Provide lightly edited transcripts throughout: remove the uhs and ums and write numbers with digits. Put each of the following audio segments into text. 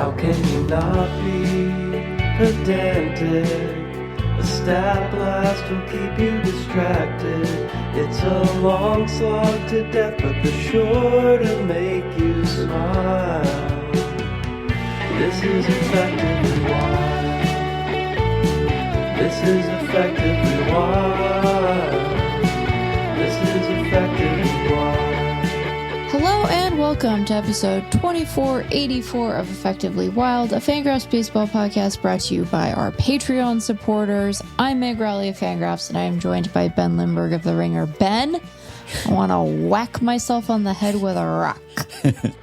How can you not be pedantic? A stat blast will keep you distracted. It's a long slog to death, but they're sure to make you smile. This is effectively wild. This is effectively wild. This is effectively wild. Hello and welcome to episode 2484 of Effectively Wild, a FanGraphs baseball podcast brought to you by our Patreon supporters. I'm Meg Rowley of FanGraphs, and I am joined by Ben Lindbergh of The Ringer. Ben, I want to whack myself on the head with a rock.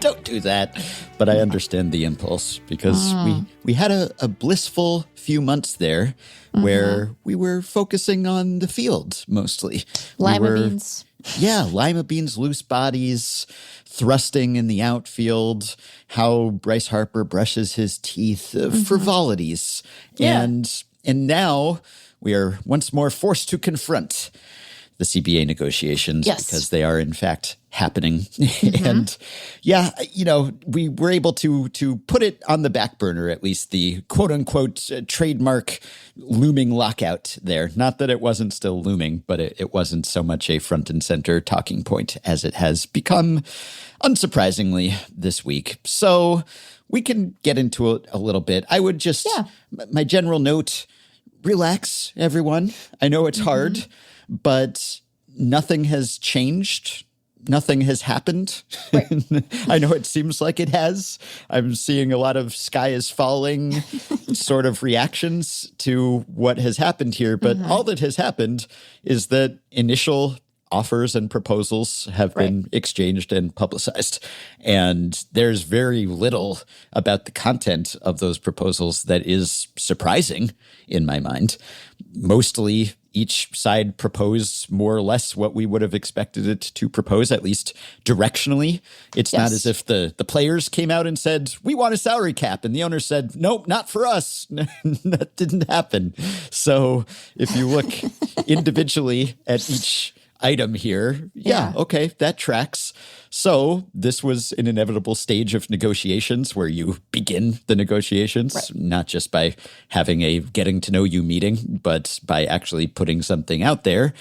Don't do that. But I understand the impulse because we had a blissful few months there where we were focusing on the field mostly. Lima beans. Yeah, lima beans, loose bodies, thrusting in the outfield, how Bryce Harper brushes his teeth, frivolities. Yeah. And now we are once more forced to confront the CBA negotiations because they are in fact happening. And yeah, you know, we were able to put it on the back burner, at least the quote unquote trademark looming lockout there. Not that it wasn't still looming, but it wasn't so much a front and center talking point as it has become, unsurprisingly, this week. So we can get into it a little bit. I would just, my general note, relax, everyone. I know it's hard, but nothing has changed. Nothing has happened. Right. I know it seems like it has. I'm seeing a lot of sky is falling sort of reactions to what has happened here. But all that has happened is that initial offers and proposals have been exchanged and publicized. And there's very little about the content of those proposals that is surprising in my mind. Mostly each side proposed more or less what we would have expected it to propose, at least directionally. It's not as if the players came out and said, we want a salary cap. And the owner said, nope, not for us. That didn't happen. So if you look individually at each item here, okay, that tracks. So this was an inevitable stage of negotiations where you begin the negotiations, not just by having a getting to know you meeting, but by actually putting something out there.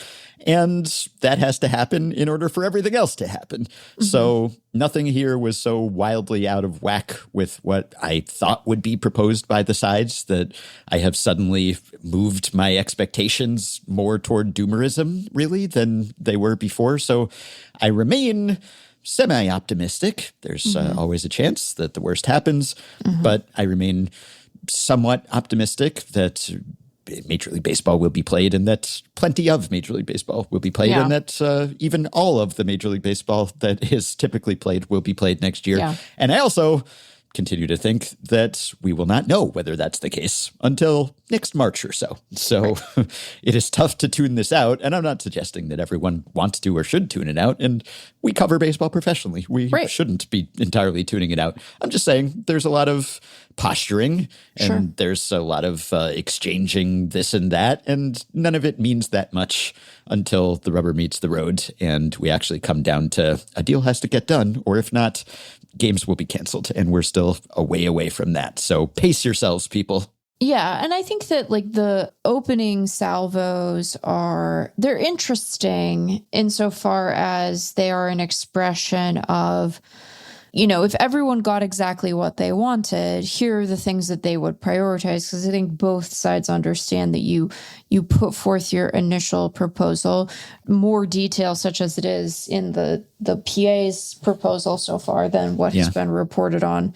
And that has to happen in order for everything else to happen. So nothing here was so wildly out of whack with what I thought would be proposed by the sides that I have suddenly moved my expectations more toward doomerism, really, than they were before. So I remain semi-optimistic. There's always a chance that the worst happens, but I remain somewhat optimistic that Major League Baseball will be played and that plenty of Major League Baseball will be played and that even all of the Major League Baseball that is typically played will be played next year. Yeah. And I also continue to think that we will not know whether that's the case until next March or so. So it is tough to tune this out. And I'm not suggesting that everyone wants to or should tune it out. And we cover baseball professionally. We shouldn't be entirely tuning it out. I'm just saying there's a lot of posturing and there's a lot of exchanging this and that. And none of it means that much until the rubber meets the road and we actually come down to a deal has to get done. Or if not, games will be canceled, and we're still a way away from that. So pace yourselves, people. Yeah, and I think that like the opening salvos they're interesting insofar as they are an expression of, you know, if everyone got exactly what they wanted, here are the things that they would prioritize. Because I think both sides understand that you put forth your initial proposal, more detail such as it is in the PA's proposal so far than what has been reported on.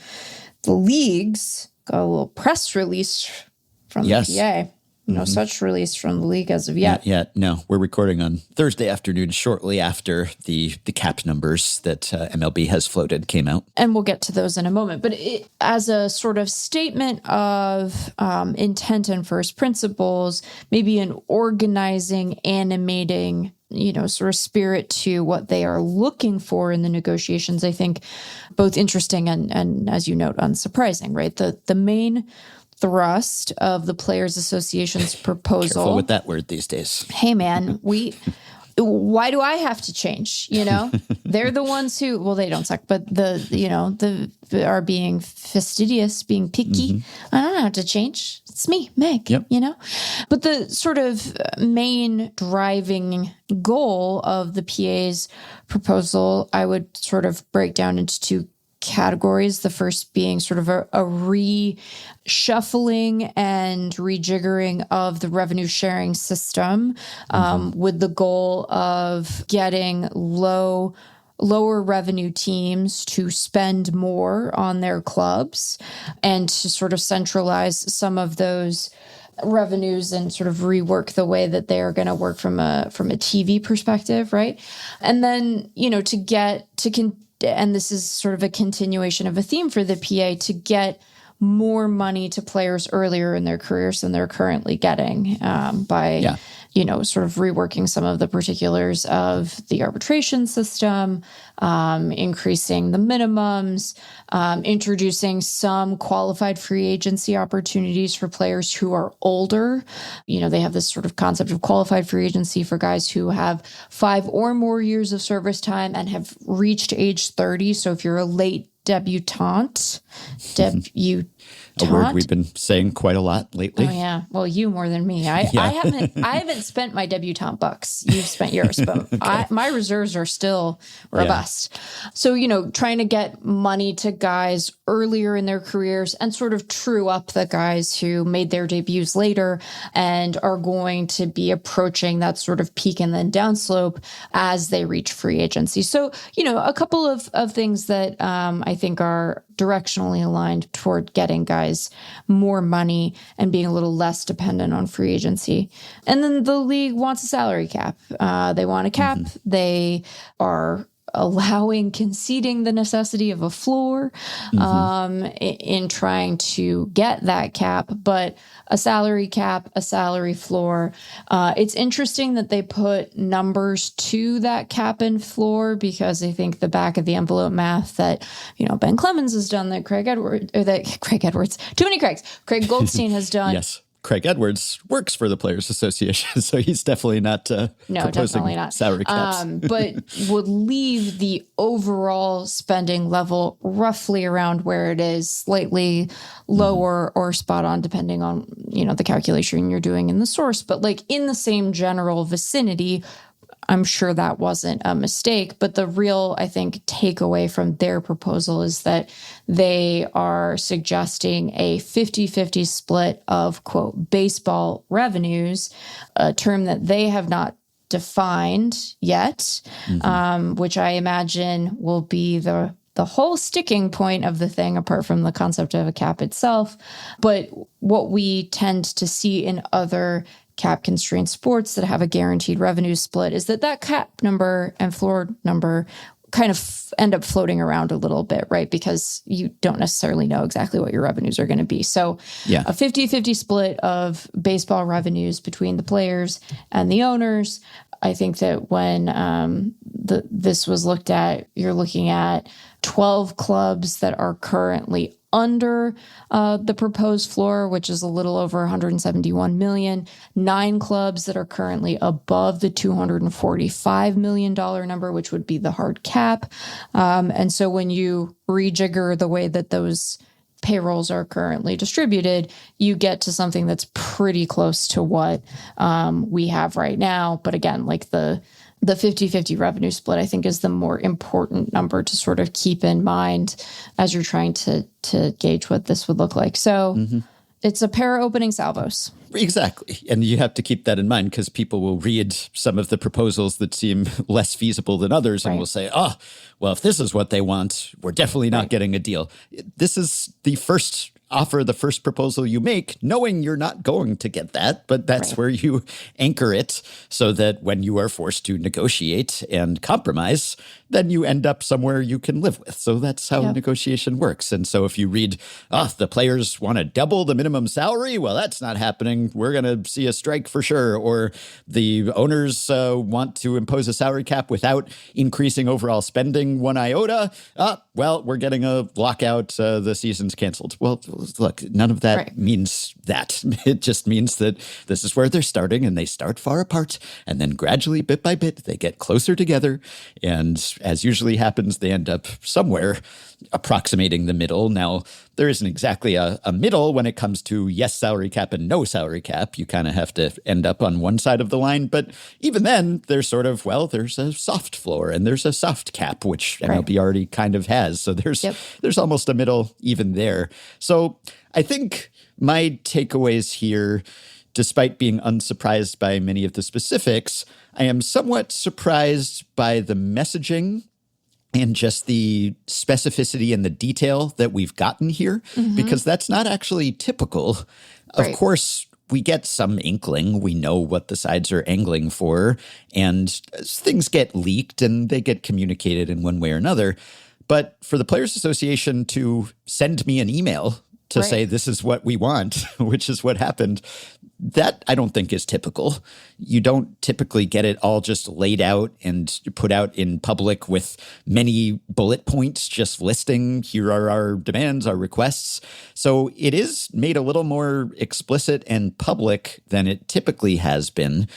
The leagues got a little press release from the PA. No such release from the league as of yet. Not yet. No, we're recording on Thursday afternoon, shortly after the cap numbers that MLB has floated came out. And we'll get to those in a moment. But as a sort of statement of intent and first principles, maybe an organizing, animating, you know, sort of spirit to what they are looking for in the negotiations, I think both interesting and as you note, unsurprising, right? The main thrust of the Players Association's proposal. Careful with that word these days. Hey, man, why do I have to change? They're the ones who, well, they don't suck, but the are being fastidious, being picky. I don't have to change. It's me, Meg, But the sort of main driving goal of the PA's proposal, I would sort of break down into two categories. The first being sort of a reshuffling and rejiggering of the revenue sharing system with the goal of getting lower revenue teams to spend more on their clubs and to sort of centralize some of those revenues and sort of rework the way that they are going to work from a TV perspective, right? And then, and this is sort of a continuation of a theme for the PA, to get more money to players earlier in their careers than they're currently getting by sort of reworking some of the particulars of the arbitration system, increasing the minimums, introducing some qualified free agency opportunities for players who are older. They have this sort of concept of qualified free agency for guys who have 5 or more years of service time and have reached age 30. So if you're a late debutante, a word we've been saying quite a lot lately. Oh yeah, well, you more than me. I haven't spent my debutante bucks. You've spent yours, but okay. My reserves are still robust. Yeah. So trying to get money to guys earlier in their careers and sort of true up the guys who made their debuts later and are going to be approaching that sort of peak and then downslope as they reach free agency. So a couple of things that I think are directionally aligned toward getting guys more money and being a little less dependent on free agency. And then the league wants a salary cap. They want a cap. They are conceding the necessity of a floor in trying to get that cap, but a salary cap, a salary floor. It's interesting that they put numbers to that cap and floor because I think the back of the envelope math that, Ben Clemens has done, that Craig Goldstein has done. Yes. Craig Edwards works for the Players Association, so he's definitely not proposing salary caps. But would leave the overall spending level roughly around where it is, slightly lower or spot on, depending on, the calculation you're doing in the source. But in the same general vicinity, I'm sure that wasn't a mistake, but the real, I think, takeaway from their proposal is that they are suggesting a 50-50 split of, quote, baseball revenues, a term that they have not defined yet, which I imagine will be the whole sticking point of the thing, apart from the concept of a cap itself. But what we tend to see in other cap-constrained sports that have a guaranteed revenue split is that cap number and floor number kind of end up floating around a little bit, right? Because you don't necessarily know exactly what your revenues are going to be. So a 50-50 split of baseball revenues between the players and the owners. I think that when this was looked at, you're looking at 12 clubs that are currently under the proposed floor, which is a little over 171 million, 9 clubs that are currently above the $245 million number, which would be the hard cap. And so when you rejigger the way that those payrolls are currently distributed, you get to something that's pretty close to what we have right now. But again, the 50-50 revenue split, I think, is the more important number to sort of keep in mind as you're trying to gauge what this would look like. So it's a pair of opening salvos. Exactly. And you have to keep that in mind because people will read some of the proposals that seem less feasible than others and will say, well, if this is what they want, we're definitely not getting a deal. This is the first offer, the first proposal you make, knowing you're not going to get that, but that's where you anchor it so that when you are forced to negotiate and compromise, then you end up somewhere you can live with. So that's how negotiation works. And so if you read, the players want to double the minimum salary, well, that's not happening. We're going to see a strike for sure. Or the owners want to impose a salary cap without increasing overall spending one iota. well, we're getting a lockout, the season's canceled. Well, look, none of that means that. It just means that this is where they're starting, and they start far apart, and then gradually, bit by bit, they get closer together. And as usually happens, they end up somewhere approximating the middle. Now, there isn't exactly a middle when it comes to yes salary cap and no salary cap. You kind of have to end up on one side of the line. But even then, there's sort of, well, there's a soft floor and there's a soft cap, which MLB already kind of has. So there's almost a middle even there. So I think my takeaways here, despite being unsurprised by many of the specifics, I am somewhat surprised by the messaging and just the specificity and the detail that we've gotten here, because that's not actually typical. Of course, we get some inkling. We know what the sides are angling for, and things get leaked and they get communicated in one way or another. But for the Players Association to send me an email to say this is what we want, which is what happened, that I don't think is typical. You don't typically get it all just laid out and put out in public with many bullet points just listing, here are our demands, our requests. So it is made a little more explicit and public than it typically has been.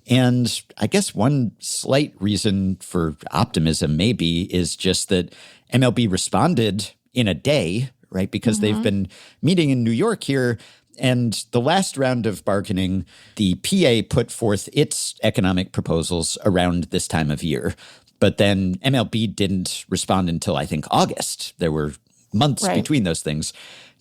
And I guess one slight reason for optimism maybe is just that MLB responded in a day, right? Because they've been meeting in New York here. And the last round of bargaining, the PA put forth its economic proposals around this time of year. But then MLB didn't respond until, I think, August. There were months between those things.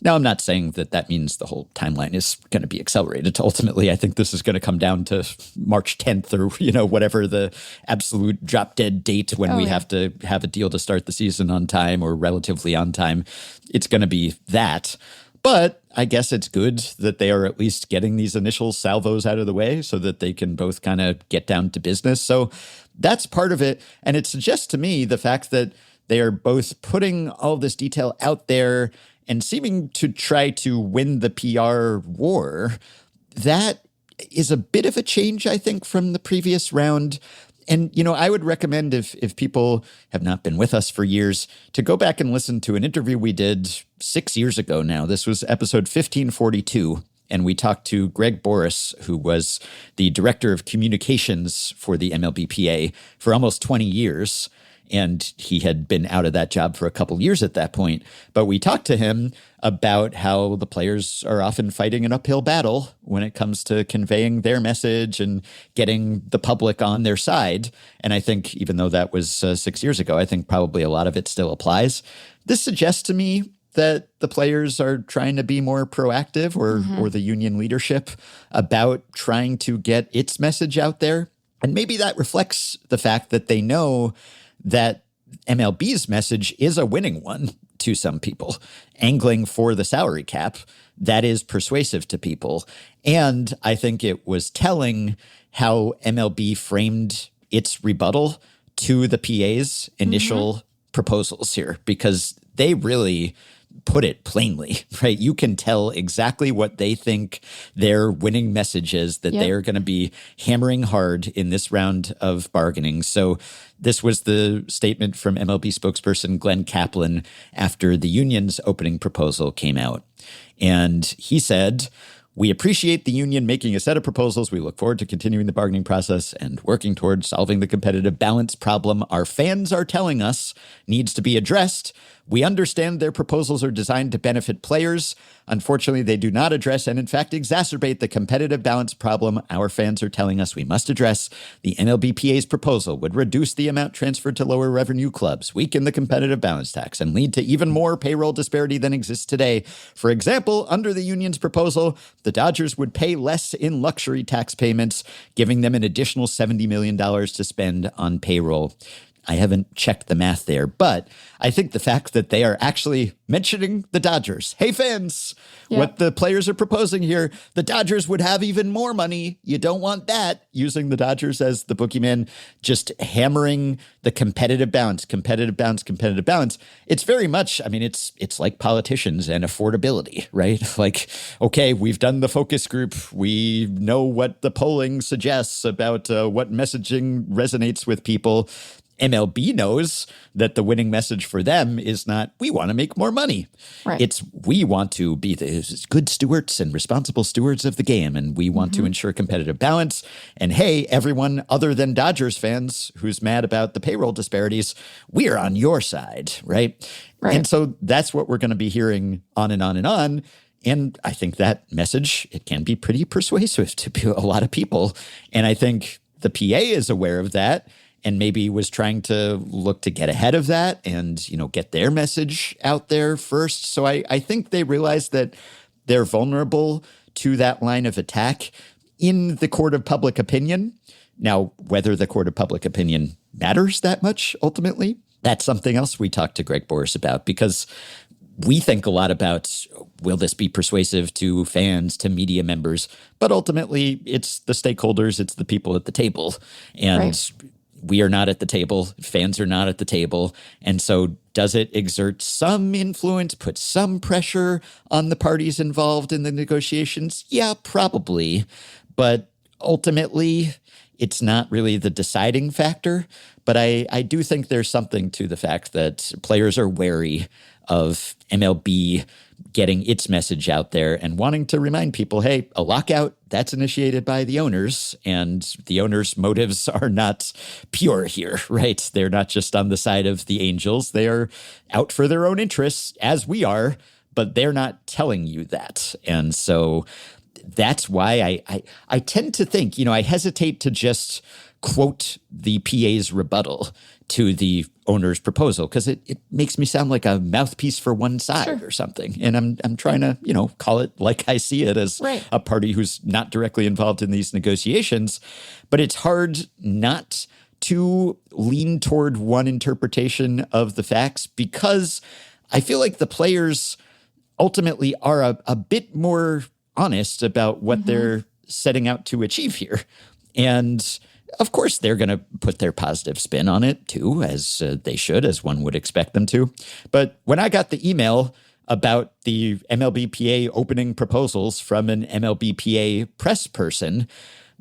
Now, I'm not saying that that means the whole timeline is going to be accelerated. Ultimately, I think this is going to come down to March 10th or, whatever the absolute drop-dead date when we have to have a deal to start the season on time or relatively on time. It's going to be that. But I guess it's good that they are at least getting these initial salvos out of the way so that they can both kind of get down to business. So that's part of it. And it suggests to me the fact that they are both putting all this detail out there and seeming to try to win the PR war. That is a bit of a change, I think, from the previous round. And, I would recommend if people have not been with us for years to go back and listen to an interview we did 6 years ago now. This was episode 1542. And we talked to Greg Boris, who was the director of communications for the MLBPA for almost 20 years. And he had been out of that job for a couple years at that point. But we talked to him about how the players are often fighting an uphill battle when it comes to conveying their message and getting the public on their side. And I think even though that was 6 years ago, I think probably a lot of it still applies. This suggests to me that the players are trying to be more proactive or the union leadership about trying to get its message out there. And maybe that reflects the fact that they know that MLB's message is a winning one to some people. Angling for the salary cap, that is persuasive to people. And I think it was telling how MLB framed its rebuttal to the PA's initial proposals here, because they really put it plainly, right? You can tell exactly what they think their winning message is, that they are going to be hammering hard in this round of bargaining. So this was the statement from MLB spokesperson Glenn Kaplan after the union's opening proposal came out. And he said, "We appreciate the union making a set of proposals. We look forward to continuing the bargaining process and working toward solving the competitive balance problem our fans are telling us needs to be addressed. We understand their proposals are designed to benefit players. Unfortunately, they do not address and in fact exacerbate the competitive balance problem our fans are telling us we must address. The MLBPA's proposal would reduce the amount transferred to lower revenue clubs, weaken the competitive balance tax, and lead to even more payroll disparity than exists today. For example, under the union's proposal, the Dodgers would pay less in luxury tax payments, giving them an additional $70 million to spend on payroll." I haven't checked the math there, but I think the fact that they are actually mentioning the Dodgers. Hey, fans, what the players are proposing here, the Dodgers would have even more money. You don't want that. Using the Dodgers as the boogeyman, just hammering the competitive balance. It's very much, it's like politicians and affordability, right? Like, okay, we've done the focus group. We know what the polling suggests about what messaging resonates with people. MLB knows that the winning message for them is not, we want to make more money. Right. It's, we want to be the good stewards and responsible stewards of the game, and we want to ensure competitive balance. And hey, everyone other than Dodgers fans who's mad about the payroll disparities, we are on your side, right? And so that's what we're going to be hearing on and on and on. And I think that message, it can be pretty persuasive to a lot of people. And I think the PA is aware of that, and maybe was trying to look to get ahead of that and, you know, get their message out there first. So I think they realize that they're vulnerable to that line of attack in the court of public opinion. Now, whether the court of public opinion matters that much ultimately, that's something else we talked to Greg Boris about, because we think a lot about, will this be persuasive to fans, to media members? But ultimately, it's the stakeholders, it's the people at the table. And we are not at the table. Fans are not at the table. And so does it exert some influence, put some pressure on the parties involved in the negotiations? Yeah, probably. But ultimately, it's not really the deciding factor. But I do think there's something to the fact that players are wary of MLB getting its message out there and wanting to remind people, hey, a lockout, that's initiated by the owners, and the owners' motives are not pure here, right? They're not just on the side of the Angels. They are out for their own interests, as we are, but they're not telling you that. And so that's why I tend to think, you know, I hesitate to just quote the PA's rebuttal to the owner's proposal, because it makes me sound like a mouthpiece for one side or something. And I'm trying to, you know, call it like I see it, as a party who's not directly involved in these negotiations. But it's hard not to lean toward one interpretation of the facts, because I feel like the players ultimately are a bit more honest about what they're setting out to achieve here. And of course, they're going to put their positive spin on it too, as they should, as one would expect them to. But when I got the email about the MLBPA opening proposals from an MLBPA press person,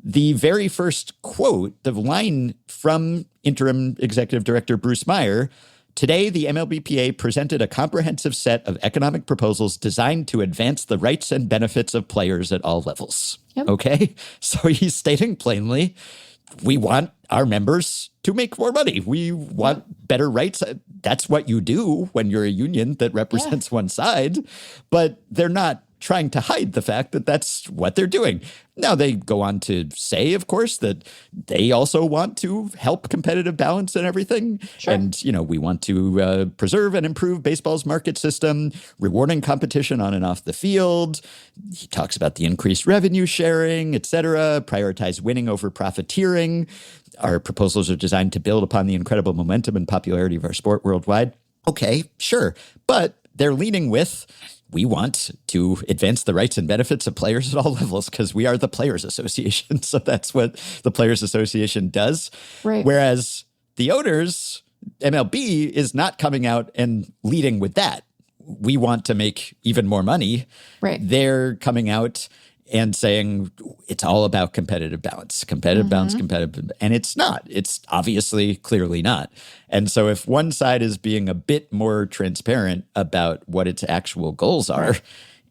the very first quote, the line from interim executive director Bruce Meyer, today the MLBPA presented a comprehensive set of economic proposals designed to advance the rights and benefits of players at all levels. Okay? So he's stating plainly, we want our members to make more money. We want better rights. That's what you do when you're a union that represents one side. But they're not trying to hide the fact that that's what they're doing. Now, they go on to say, of course, that they also want to help competitive balance and everything. And, you know, we want to preserve and improve baseball's market system, rewarding competition on and off the field. He talks about the increased revenue sharing, et cetera, prioritize winning over profiteering. Our proposals are designed to build upon the incredible momentum and popularity of our sport worldwide. Okay, sure. But they're leaning with, we want to advance the rights and benefits of players at all levels, because we are the Players Association. So that's what the Players Association does. Whereas the owners, MLB, is not coming out and leading with that. We want to make even more money. They're coming out and saying it's all about competitive balance, balance, competitive. And it's not. It's obviously clearly not. And so if one side is being a bit more transparent about what its actual goals are,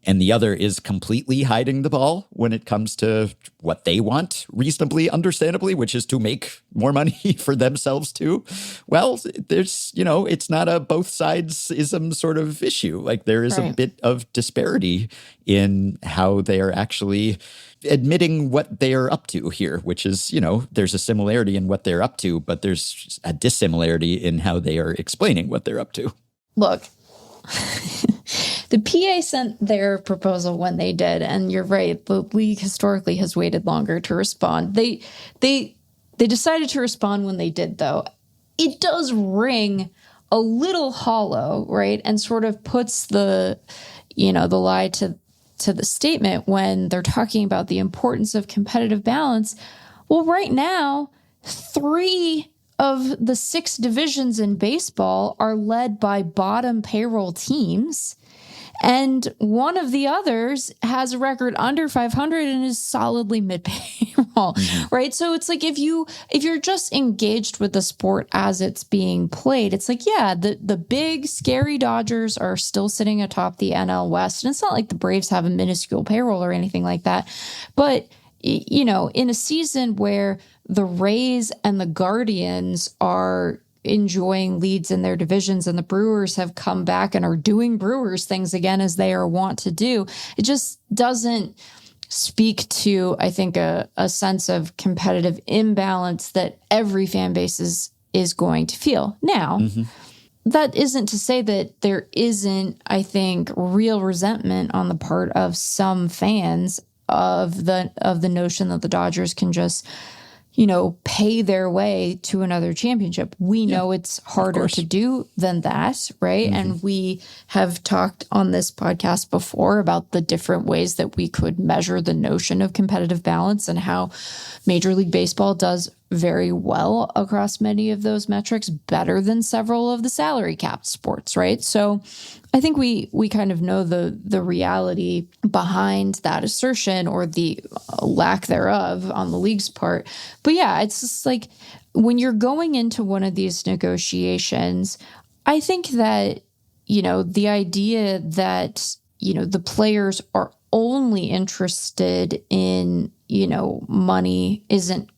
and the other is completely hiding the ball when it comes to what they want, reasonably, understandably, which is to make more money for themselves too, well, there's, you know, it's not a both sides-ism sort of issue. Like, there is a bit of disparity in how they are actually admitting what they are up to here, which is, you know, there's a similarity in what they're up to, but there's a dissimilarity in how they are explaining what they're up to. Look, the PA sent their proposal when they did, and you're right, the league historically has waited longer to respond. They decided to respond when they did, though. It does ring a little hollow, right? And sort of puts the, you know, the lie to the statement when they're talking about the importance of competitive balance. Well, right now, 3 of the 6 divisions in baseball are led by bottom payroll teams. And one of the others has a record under 500 and is solidly mid-payroll, right? So it's like if you're just engaged with the sport as it's being played, it's like, yeah, the big scary Dodgers are still sitting atop the NL West. And it's not like the Braves have a minuscule payroll or anything like that. But, you know, in a season where the Rays and the Guardians are enjoying leads in their divisions and the Brewers have come back and are doing Brewers things again as they are wont to do, it just doesn't speak to, I think, a sense of competitive imbalance that every fan base is going to feel. Now, that isn't to say that there isn't, I think, real resentment on the part of some fans of the notion that the Dodgers can just, you know, pay their way to another championship. We know it's harder to do than that, right? And we have talked on this podcast before about the different ways that we could measure the notion of competitive balance and how Major League Baseball does very well across many of those metrics, better than several of the salary capped sports, right? So I think we kind of know the reality behind that assertion or the lack thereof on the league's part. But yeah, it's just like when you're going into one of these negotiations, I think that, you know, the idea that, you know, the players are only interested in, you know, money isn't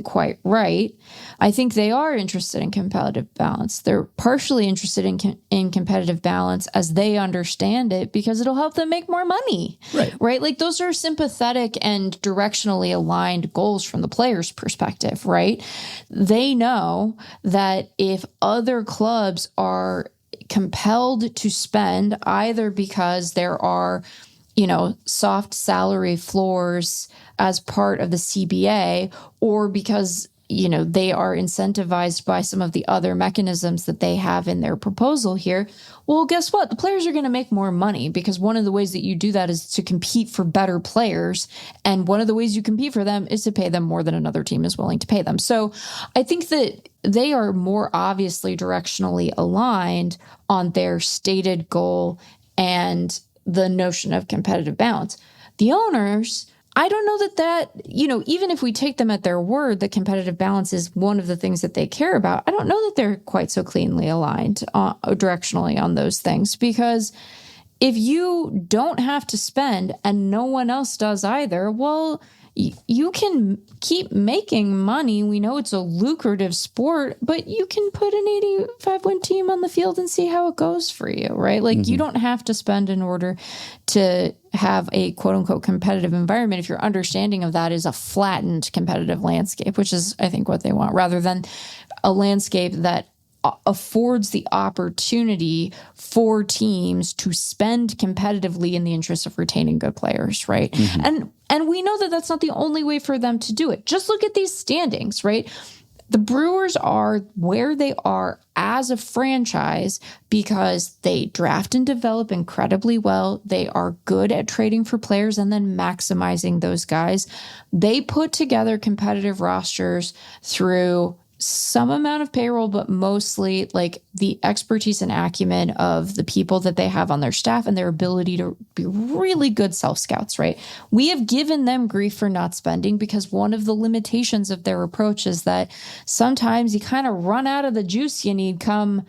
quite right. I think they are interested in competitive balance. They're partially interested in competitive balance as they understand it because it'll help them make more money. Right? Like those are sympathetic and directionally aligned goals from the player's perspective, right? They know that if other clubs are compelled to spend either because there are, you know, soft salary floors as part of the CBA or because, you know, they are incentivized by some of the other mechanisms that they have in their proposal here. Well, guess what? The players are going to make more money because one of the ways that you do that is to compete for better players. And one of the ways you compete for them is to pay them more than another team is willing to pay them. So I think that they are more obviously directionally aligned on their stated goal and the notion of competitive balance. The owners, I don't know that, you know, even if we take them at their word that competitive balance is one of the things that they care about, I don't know that they're quite so cleanly aligned directionally on those things. Because if you don't have to spend and no one else does either, well, you can keep making money. We know it's a lucrative sport, but you can put an 85-win team on the field and see how it goes for you, right? Like you don't have to spend in order to have a quote unquote competitive environment if your understanding of that is a flattened competitive landscape, which is, I think, what they want, rather than a landscape that affords the opportunity for teams to spend competitively in the interest of retaining good players, right? And we know that that's not the only way for them to do it. Just look at these standings, right? The Brewers are where they are as a franchise because they draft and develop incredibly well. They are good at trading for players and then maximizing those guys. They put together competitive rosters through some amount of payroll, but mostly like the expertise and acumen of the people that they have on their staff and their ability to be really good self-scouts, right? We have given them grief for not spending because one of the limitations of their approach is that sometimes you kind of run out of the juice you need come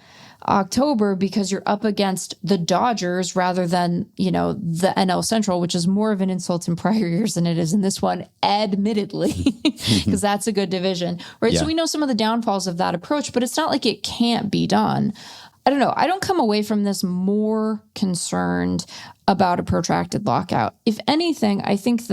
October because you're up against the Dodgers rather than, you know, the NL Central, which is more of an insult in prior years than it is in this one, admittedly, because that's a good division, right? Yeah. So we know some of the downfalls of that approach, but it's not like it can't be done. I don't know. I don't come away from this more concerned about a protracted lockout. If anything, I think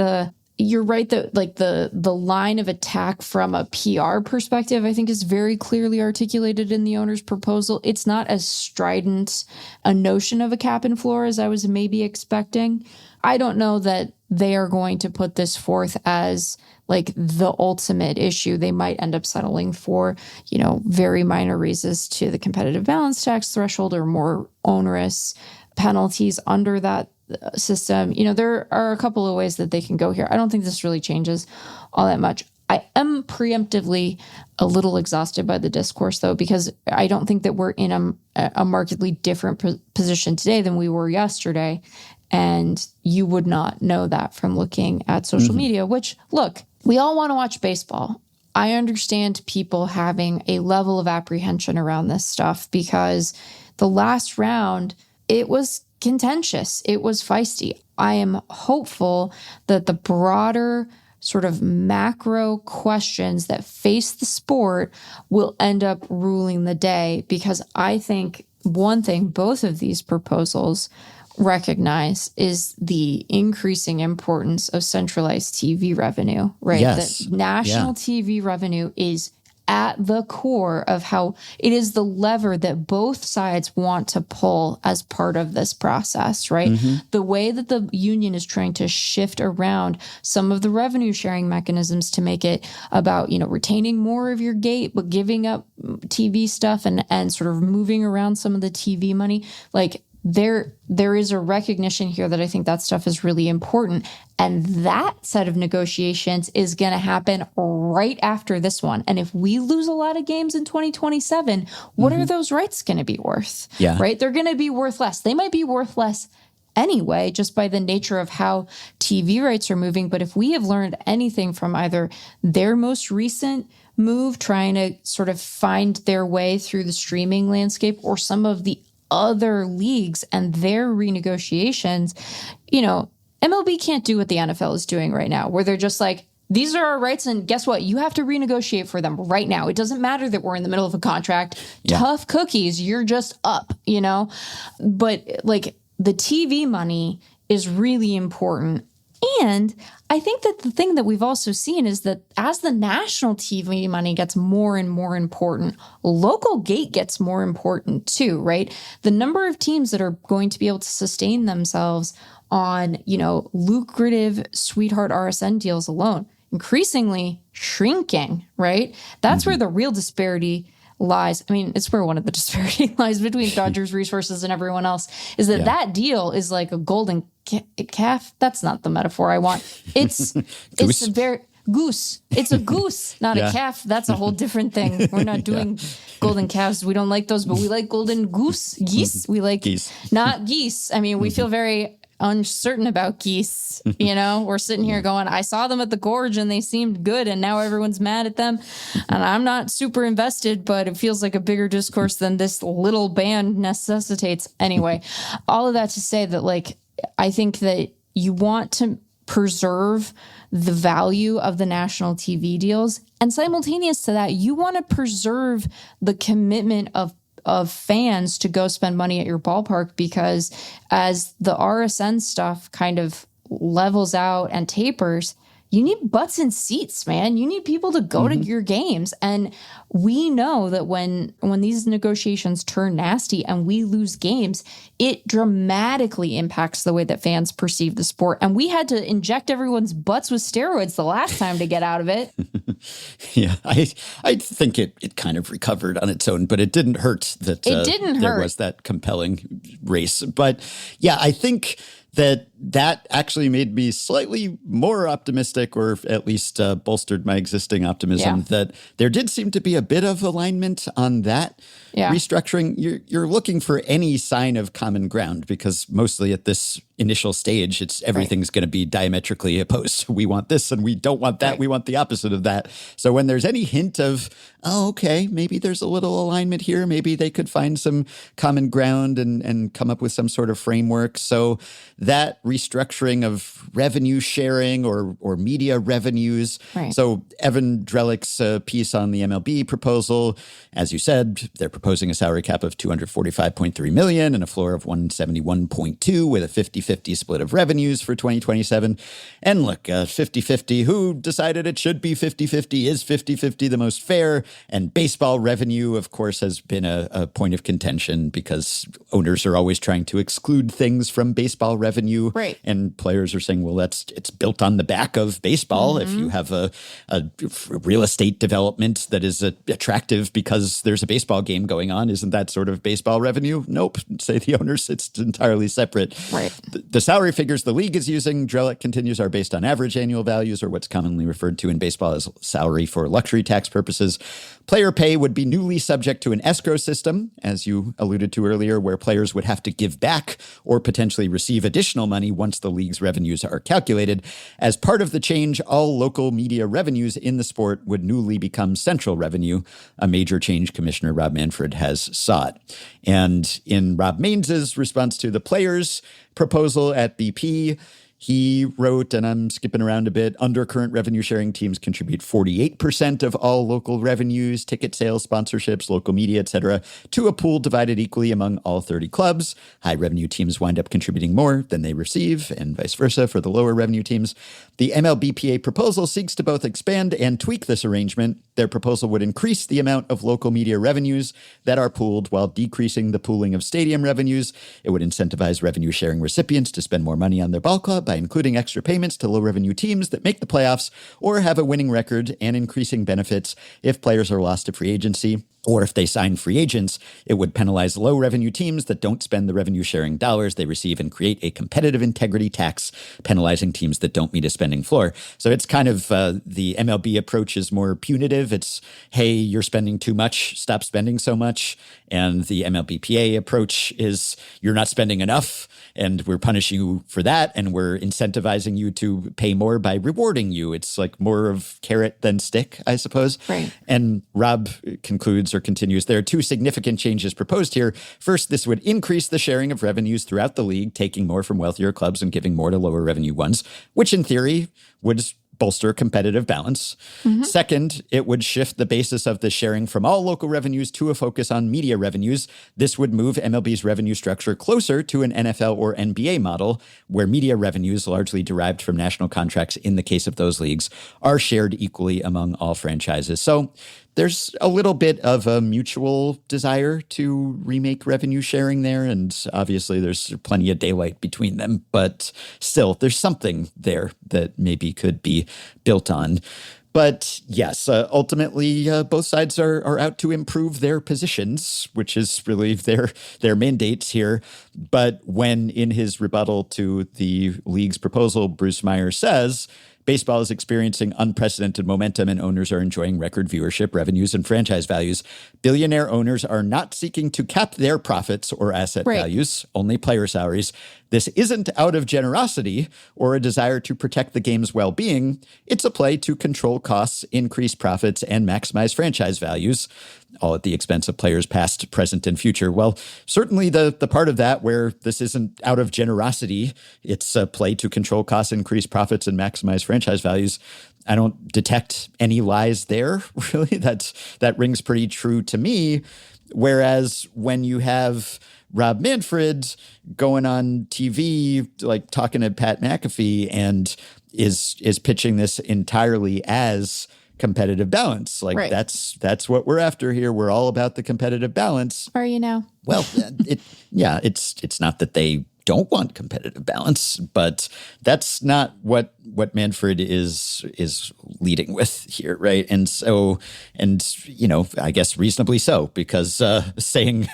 you're right that like the line of attack from a PR perspective, I think is very clearly articulated in the owner's proposal. It's not as strident a notion of a cap and floor as I was maybe expecting. I don't know that they are going to put this forth as like the ultimate issue. They might end up settling for, you know, very minor raises to the competitive balance tax threshold or more onerous penalties under that system. You know, there are a couple of ways that they can go here. I don't think this really changes all that much. I am preemptively a little exhausted by the discourse, though, because I don't think that we're in a markedly different position today than we were yesterday. And you would not know that from looking at social media, which, look, we all want to watch baseball. I understand people having a level of apprehension around this stuff because the last round, it was contentious. It was feisty. I am hopeful that the broader sort of macro questions that face the sport will end up ruling the day, because I think one thing both of these proposals recognize is the increasing importance of centralized TV revenue, right? Yes. That national TV revenue is at the core of how it is the lever that both sides want to pull as part of this process, right? The way that the union is trying to shift around some of the revenue sharing mechanisms to make it about, retaining more of your gate, but giving up TV stuff and sort of moving around some of the TV money. Like, there is a recognition here that I think that stuff is really important. And that set of negotiations is going to happen right after this one. And if we lose a lot of games in 2027, what are those rights going to be worth? Yeah. Right? They're going to be worth less. They might be worth less anyway, just by the nature of how TV rights are moving. But if we have learned anything from either their most recent move, trying to sort of find their way through the streaming landscape, or some of the other leagues and their renegotiations, MLB can't do what the NFL is doing right now, where they're just like, these are our rights, and guess what? You have to renegotiate for them right now. It doesn't matter that we're in the middle of a contract. Yeah. Tough cookies, you're just up, But like, the TV money is really important. And I think that the thing that we've also seen is that as the national TV money gets more and more important, local gate gets more important too, right? The number of teams that are going to be able to sustain themselves on, lucrative sweetheart RSN deals alone, increasingly shrinking, right? That's where the real disparity lies. I mean, it's where one of the disparity lies between Dodgers resources and everyone else, is that that deal is like a golden calf. That's not the metaphor I want. It's a very goose. It's a goose, not a calf. That's a whole different thing. We're not doing golden calves. We don't like those, but we like golden geese. We like geese, not geese. I mean, we feel very uncertain about geese. We're sitting here going, I saw them at the gorge and they seemed good, and now everyone's mad at them, and I'm not super invested, but it feels like a bigger discourse than this little band necessitates. Anyway, all of that to say that, like, I think that you want to preserve the value of the national TV deals, and simultaneous to that, you want to preserve the commitment of fans to go spend money at your ballpark, because as the RSN stuff kind of levels out and tapers, you need butts in seats, man. You need people to go to your games. And we know that when these negotiations turn nasty and we lose games, it dramatically impacts the way that fans perceive the sport. And we had to inject everyone's butts with steroids the last time to get out of it. Yeah, I think it kind of recovered on its own, but it didn't hurt that there was that compelling race. But yeah, I think that actually made me slightly more optimistic, or at least bolstered my existing optimism, that there did seem to be a bit of alignment on that restructuring. You're looking for any sign of common ground, because mostly at this initial stage, everything's going to be diametrically opposed. We want this and we don't want that. We want the opposite of that. So when there's any hint of, oh, okay, maybe there's a little alignment here, maybe they could find some common ground and come up with some sort of framework. So that restructuring of revenue sharing or media revenues. Right. So Evan Drellick's piece on the MLB proposal, as you said, they're proposing a salary cap of $245.3 million and a floor of $171.2 with a 50-50 split of revenues for 2027. And look, 50-50, who decided it should be 50-50? Is 50-50 the most fair? And baseball revenue, of course, has been a point of contention, because owners are always trying to exclude things from baseball revenue. revenue. Right. And players are saying, well, it's built on the back of baseball. If you have a real estate development that is attractive because there's a baseball game going on, isn't that sort of baseball revenue? Nope. Say the owners, it's entirely separate. Right. The salary figures the league is using, Drellick continues, are based on average annual values, or what's commonly referred to in baseball as salary for luxury tax purposes. Player pay would be newly subject to an escrow system, as you alluded to earlier, where players would have to give back or potentially receive additional money once the league's revenues are calculated. As part of the change, all local media revenues in the sport would newly become central revenue, a major change Commissioner Rob Manfred has sought. And in Rob Mains's response to the players' proposal at BP, he wrote, and I'm skipping around a bit, under current revenue sharing, teams contribute 48% of all local revenues, ticket sales, sponsorships, local media, etc., to a pool divided equally among all 30 clubs. High revenue teams wind up contributing more than they receive, and vice versa for the lower revenue teams. The MLBPA proposal seeks to both expand and tweak this arrangement. Their proposal would increase the amount of local media revenues that are pooled while decreasing the pooling of stadium revenues. It would incentivize revenue sharing recipients to spend more money on their ball club by including extra payments to low-revenue teams that make the playoffs or have a winning record, and increasing benefits if players are lost to free agency. Or if they sign free agents, it would penalize low-revenue teams that don't spend the revenue-sharing dollars they receive and create a competitive integrity tax, penalizing teams that don't meet a spending floor. So it's kind of the MLB approach is more punitive. It's, hey, you're spending too much, stop spending so much. And the MLBPA approach is, you're not spending enough, and we're punishing you for that, and we're incentivizing you to pay more by rewarding you. It's like more of carrot than stick, I suppose. Right. And Rob concludes or continues, there are two significant changes proposed here. First, this would increase the sharing of revenues throughout the league, taking more from wealthier clubs and giving more to lower revenue ones, which in theory would bolster competitive balance. Second, it would shift the basis of the sharing from all local revenues to a focus on media revenues. This would move MLB's revenue structure closer to an NFL or NBA model, where media revenues, largely derived from national contracts in the case of those leagues, are shared equally among all franchises. So there's a little bit of a mutual desire to remake revenue sharing there, and obviously there's plenty of daylight between them, but still, there's something there that maybe could be built on. But yes, ultimately, both sides are out to improve their positions, which is really their mandates here. But when in his rebuttal to the league's proposal, Bruce Meyer says, baseball is experiencing unprecedented momentum and owners are enjoying record viewership, revenues, and franchise values. Billionaire owners are not seeking to cap their profits or asset values, only player salaries. This isn't out of generosity or a desire to protect the game's well-being. It's a play to control costs, increase profits, and maximize franchise values, all at the expense of players past, present, and future. Well, certainly the part of that where this isn't out of generosity, it's a play to control costs, increase profits, and maximize franchise values. I don't detect any lies there, really. That rings pretty true to me. Whereas when you have Rob Manfred going on TV, like talking to Pat McAfee, and is pitching this entirely as competitive balance. Like that's what we're after here. We're all about the competitive balance. Are you now? Well, it's not that they don't want competitive balance, but that's not what Manfred is leading with here, right? And so, I guess reasonably so, because saying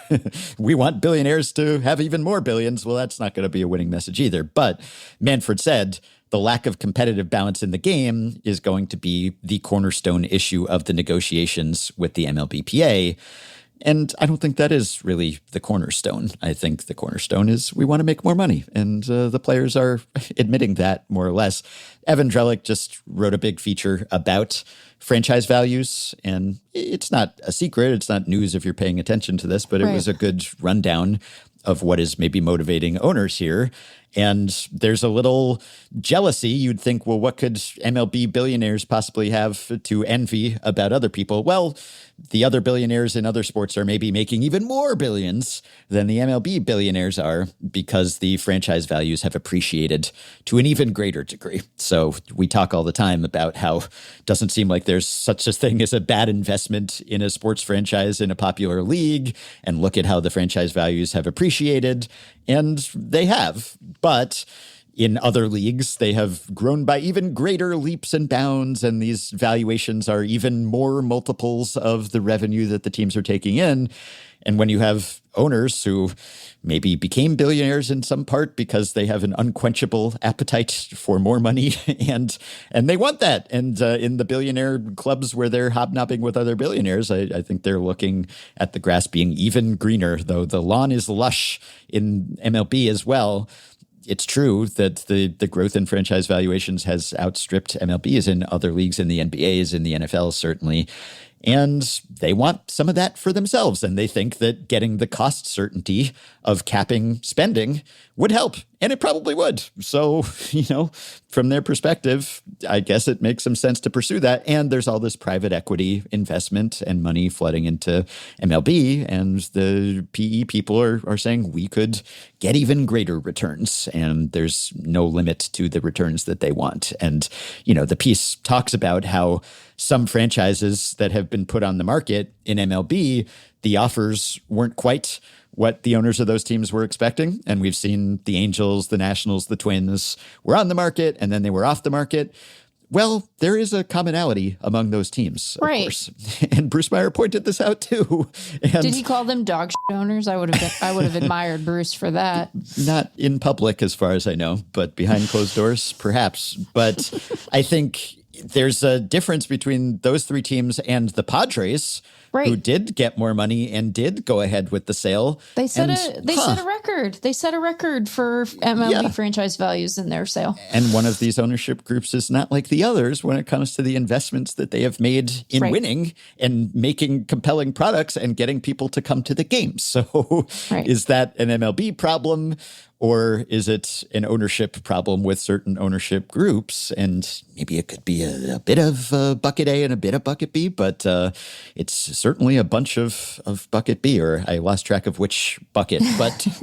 we want billionaires to have even more billions, well, that's not going to be a winning message either. But Manfred said the lack of competitive balance in the game is going to be the cornerstone issue of the negotiations with the MLBPA. And I don't think that is really the cornerstone. I think the cornerstone is we want to make more money. And the players are admitting that more or less. Evan Drellick just wrote a big feature about franchise values. And it's not a secret. It's not news if you're paying attention to this, but it was a good rundown of what is maybe motivating owners here. And there's a little jealousy. You'd think, well, what could MLB billionaires possibly have to envy about other people? Well, the other billionaires in other sports are maybe making even more billions than the MLB billionaires are, because the franchise values have appreciated to an even greater degree. So we talk all the time about how it doesn't seem like there's such a thing as a bad investment in a sports franchise in a popular league. And look at how the franchise values have appreciated. And they have. But in other leagues, they have grown by even greater leaps and bounds, and these valuations are even more multiples of the revenue that the teams are taking in. And when you have owners who maybe became billionaires in some part because they have an unquenchable appetite for more money, and they want that. And in the billionaire clubs where they're hobnobbing with other billionaires, I think they're looking at the grass being even greener, though the lawn is lush in MLB as well. It's true that the growth in franchise valuations has outstripped MLBs in other leagues, in the NBAs, in the NFL, certainly. And they want some of that for themselves. And they think that getting the cost certainty of capping spending would help. And it probably would. So, from their perspective, I guess it makes some sense to pursue that. And there's all this private equity investment and money flooding into MLB. And the PE people are saying we could get even greater returns. And there's no limit to the returns that they want. And, the piece talks about how some franchises that have been put on the market in MLB, the offers weren't quite what the owners of those teams were expecting. And we've seen the Angels, the Nationals, the Twins were on the market and then they were off the market. Well, there is a commonality among those teams, of course. And Bruce Meyer pointed this out too. And did he call them dog shit owners? I would have admired Bruce for that. Not in public, as far as I know, but behind closed doors, perhaps. But I think there's a difference between those three teams and the Padres, who did get more money and did go ahead with the sale. They set a record. They set a record for MLB franchise values in their sale. And one of these ownership groups is not like the others when it comes to the investments that they have made in winning and making compelling products and getting people to come to the games. So is that an MLB problem? Or is it an ownership problem with certain ownership groups? And maybe it could be a bit of bucket A and a bit of bucket B, but it's certainly a bunch of bucket B, or I lost track of which bucket.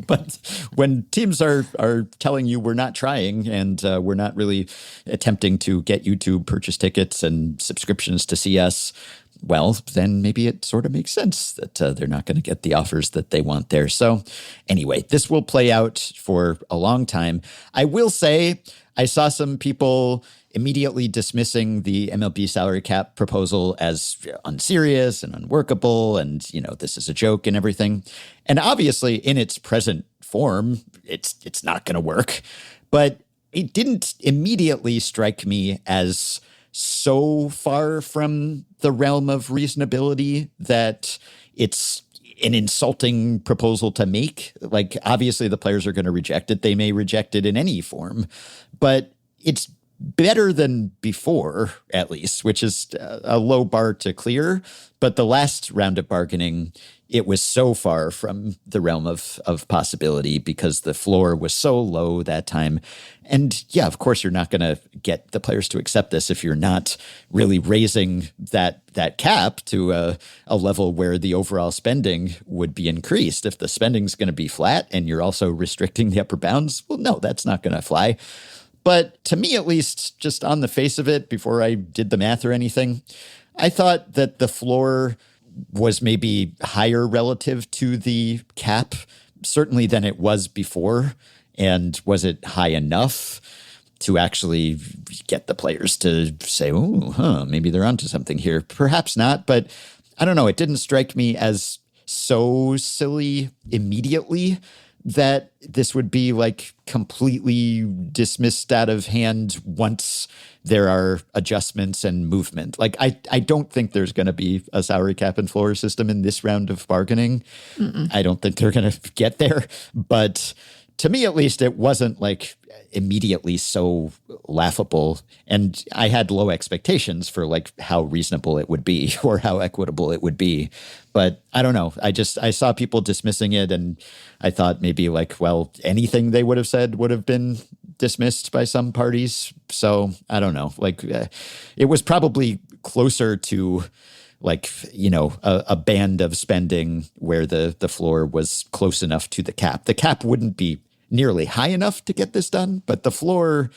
But when teams are telling you we're not trying and we're not really attempting to get you to purchase tickets and subscriptions to see us, well, then maybe it sort of makes sense that they're not going to get the offers that they want there. So anyway, this will play out for a long time. I will say I saw some people immediately dismissing the MLB salary cap proposal as unserious and unworkable and, this is a joke and everything. And obviously in its present form, it's not going to work. But it didn't immediately strike me as so far from the realm of reasonability that it's an insulting proposal to make. Like, obviously the players are going to reject it. They may reject it in any form, but it's better than before, at least, which is a low bar to clear. But the last round of bargaining, it was so far from the realm of possibility because the floor was so low that time. And yeah, of course, you're not going to get the players to accept this if you're not really raising that cap to a level where the overall spending would be increased. If the spending's going to be flat and you're also restricting the upper bounds, well, no, that's not going to fly. But to me, at least, just on the face of it, before I did the math or anything, I thought that the floor was maybe higher relative to the cap, certainly than it was before. And was it high enough to actually get the players to say, maybe they're onto something here? Perhaps not, but I don't know. It didn't strike me as so silly immediately that this would be like completely dismissed out of hand once there are adjustments and movement. Like, I don't think there's going to be a salary cap and floor system in this round of bargaining. I don't think they're going to get there. But to me, at least, it wasn't like immediately so laughable. And I had low expectations for like how reasonable it would be or how equitable it would be. But I don't know. I saw people dismissing it and I thought maybe like, well, anything they would have said would have been dismissed by some parties. So I don't know. Like it was probably closer to like, a band of spending where the floor was close enough to the cap. The cap wouldn't be nearly high enough to get this done, but the floor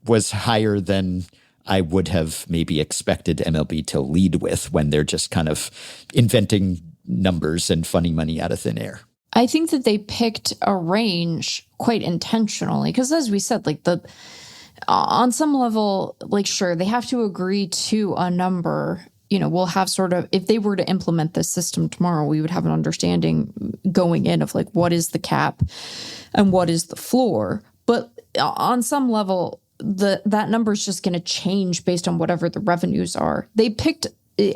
was higher than I would have maybe expected MLB to lead with when they're just kind of inventing numbers and funny money out of thin air. I think that they picked a range quite intentionally because, as we said, like on some level, like, sure, they have to agree to a number. We'll have sort of, if they were to implement this system tomorrow, we would have an understanding going in of like, what is the cap and what is the floor. But on some level, that number is just going to change based on whatever the revenues are. They picked,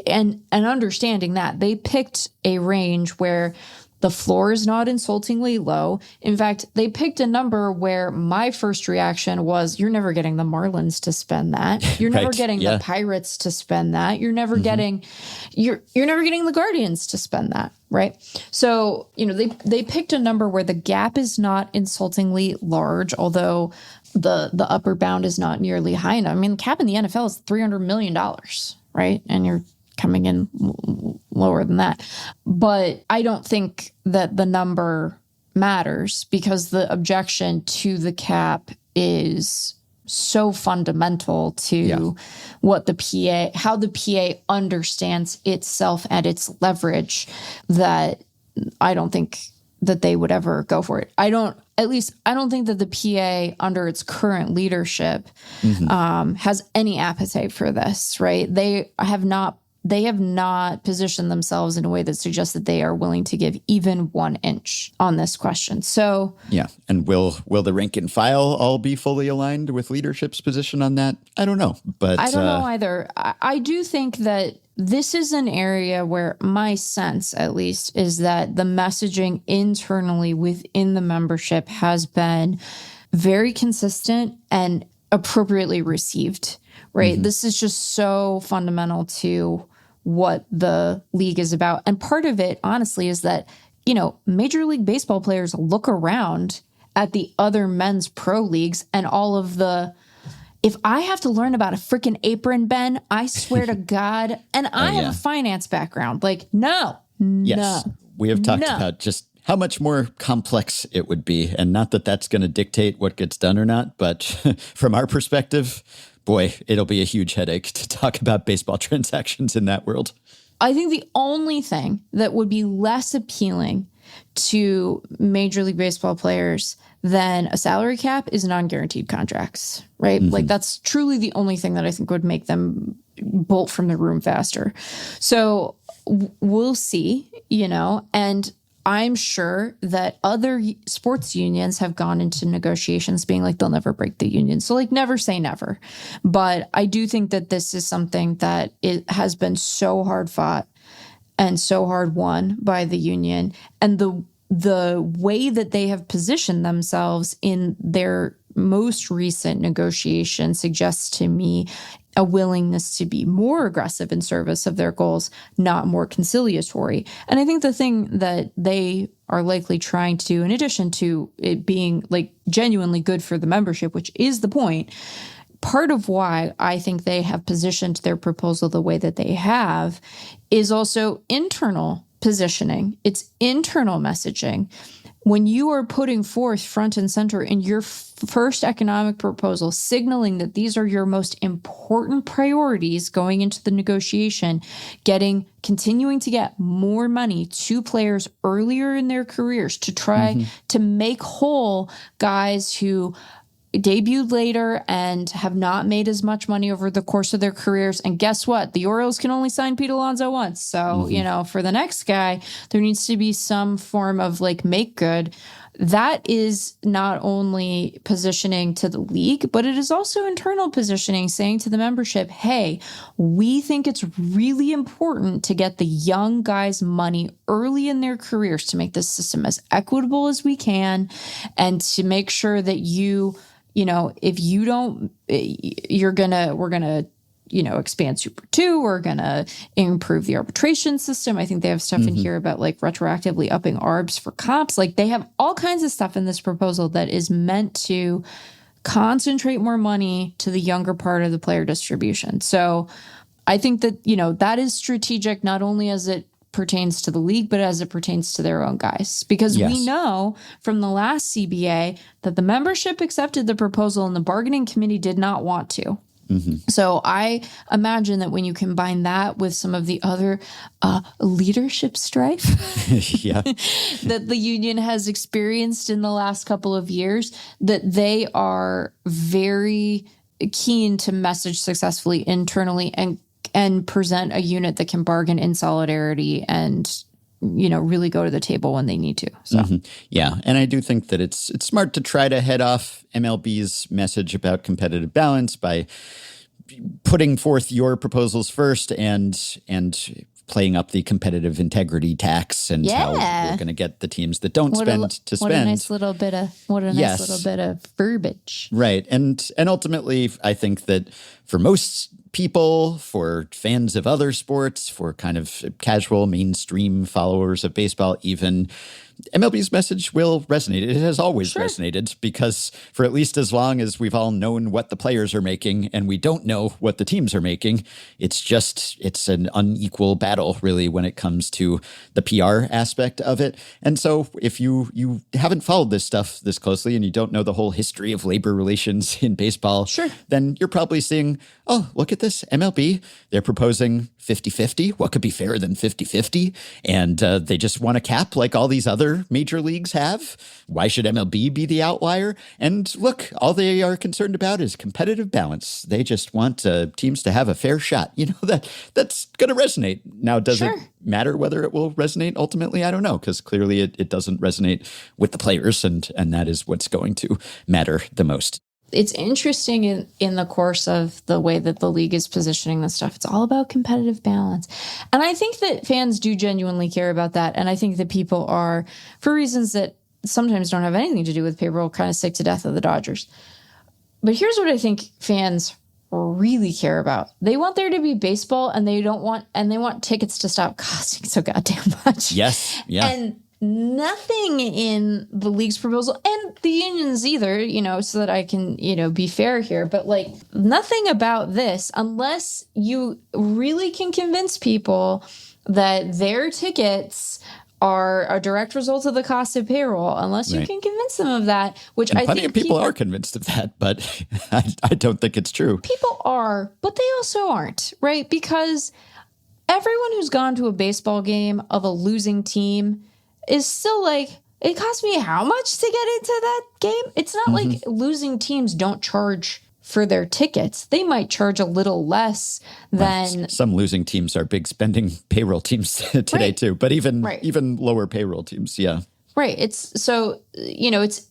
and understanding that, they picked a range where the floor is not insultingly low. In fact, they picked a number where my first reaction was, you're never getting the Marlins to spend that. You're never getting the Pirates to spend that. You're never getting you're never getting the Guardians to spend that, right? So, they picked a number where the gap is not insultingly large, although the upper bound is not nearly high enough. I mean, the cap in the NFL is $300 million, right? And you're coming in lower than that. But I don't think that the number matters because the objection to the cap is so fundamental to what the PA, how the PA understands itself and its leverage, that I don't think that they would ever go for it. I don't think that the PA under its current leadership has any appetite for this, right? They have not positioned themselves in a way that suggests that they are willing to give even 1 inch on this question. So yeah. And will the rank and file all be fully aligned with leadership's position on that? I don't know. But I don't know either. I do think that this is an area where my sense, at least, is that the messaging internally within the membership has been very consistent and appropriately received, right? This is just so fundamental to what the league is about. And part of it, honestly, is that, Major League Baseball players look around at the other men's pro leagues and all of if I have to learn about a freaking apron, Ben, I swear to God, and I have a finance background, like, no. We have talked about just how much more complex it would be. And not that that's going to dictate what gets done or not, but from our perspective, boy, it'll be a huge headache to talk about baseball transactions in that world. I think the only thing that would be less appealing to Major League Baseball players than a salary cap is non-guaranteed contracts, right? Like, that's truly the only thing that I think would make them bolt from the room faster. So we'll see, and I'm sure that other sports unions have gone into negotiations being like, they'll never break the union. So, like, never say never. But I do think that this is something that it has been so hard fought and so hard won by the union. And the way that they have positioned themselves in their most recent negotiation suggests to me a willingness to be more aggressive in service of their goals, not more conciliatory. And I think the thing that they are likely trying to do, in addition to it being like genuinely good for the membership, which is the point, part of why I think they have positioned their proposal the way that they have is also internal positioning. It's internal messaging. When you are putting forth front and center in your first economic proposal, signaling that these are your most important priorities going into the negotiation, continuing to get more money to players earlier in their careers to try to make whole guys who debuted later and have not made as much money over the course of their careers. And guess what? The Orioles can only sign Pete Alonso once. So, for the next guy, there needs to be some form of like make good. That is not only positioning to the league, but it is also internal positioning, saying to the membership, hey, we think it's really important to get the young guys money early in their careers to make this system as equitable as we can and to make sure that if you don't, we're going to, expand Super 2. We're going to improve the arbitration system. I think they have stuff in here about like retroactively upping ARBs for comps. Like, they have all kinds of stuff in this proposal that is meant to concentrate more money to the younger part of the player distribution. So I think that, that is strategic, not only as it pertains to the league, but as it pertains to their own guys. Because we know from the last CBA that the membership accepted the proposal and the bargaining committee did not want to. So I imagine that when you combine that with some of the other leadership strife that the union has experienced in the last couple of years, that they are very keen to message successfully internally and present a unit that can bargain in solidarity and really go to the table when they need to. So yeah, and I do think that it's smart to try to head off MLB's message about competitive balance by putting forth your proposals first and playing up the competitive integrity tax and how we're going to get the teams that don't spend to spend. What a nice little bit of verbiage. Right. And ultimately, I think that for most people, for fans of other sports, for kind of casual mainstream followers of baseball even, MLB's message will resonate. It has always resonated because for at least as long as we've all known what the players are making and we don't know what the teams are making, it's an unequal battle really when it comes to the PR aspect of it. And so if you haven't followed this stuff this closely and you don't know the whole history of labor relations in baseball, then you're probably seeing, oh, look at this, MLB, they're proposing 50-50. What could be fairer than 50-50? And they just want a cap like all these other major leagues have. Why should MLB be the outlier? And look, all they are concerned about is competitive balance. They just want teams to have a fair shot. That's going to resonate. Now, does it matter whether it will resonate ultimately? I don't know, because clearly it doesn't resonate with the players, and that is what's going to matter the most. It's interesting in the course of the way that the league is positioning this stuff. It's all about competitive balance. And I think that fans do genuinely care about that. And I think that people are, for reasons that sometimes don't have anything to do with payroll, kind of sick to death of the Dodgers. But here's what I think fans really care about. They want there to be baseball, and they want tickets to stop costing so goddamn much. Yes. Yeah. And nothing in the league's proposal and the unions either, so that I can, be fair here, but nothing about this, unless you really can convince people that their tickets are a direct result of the cost of payroll, unless you can convince them of that, which and I think plenty of people are convinced of that, but I don't think it's true. People are, but they also aren't, right? Because everyone who's gone to a baseball game of a losing team is still it cost me how much to get into that game? It's not like losing teams don't charge for their tickets. They might charge a little less than... Some losing teams are big spending payroll teams today too, but even lower payroll teams, yeah. Right. It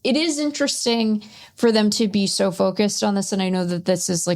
is interesting for them to be so focused on this. And I know that this is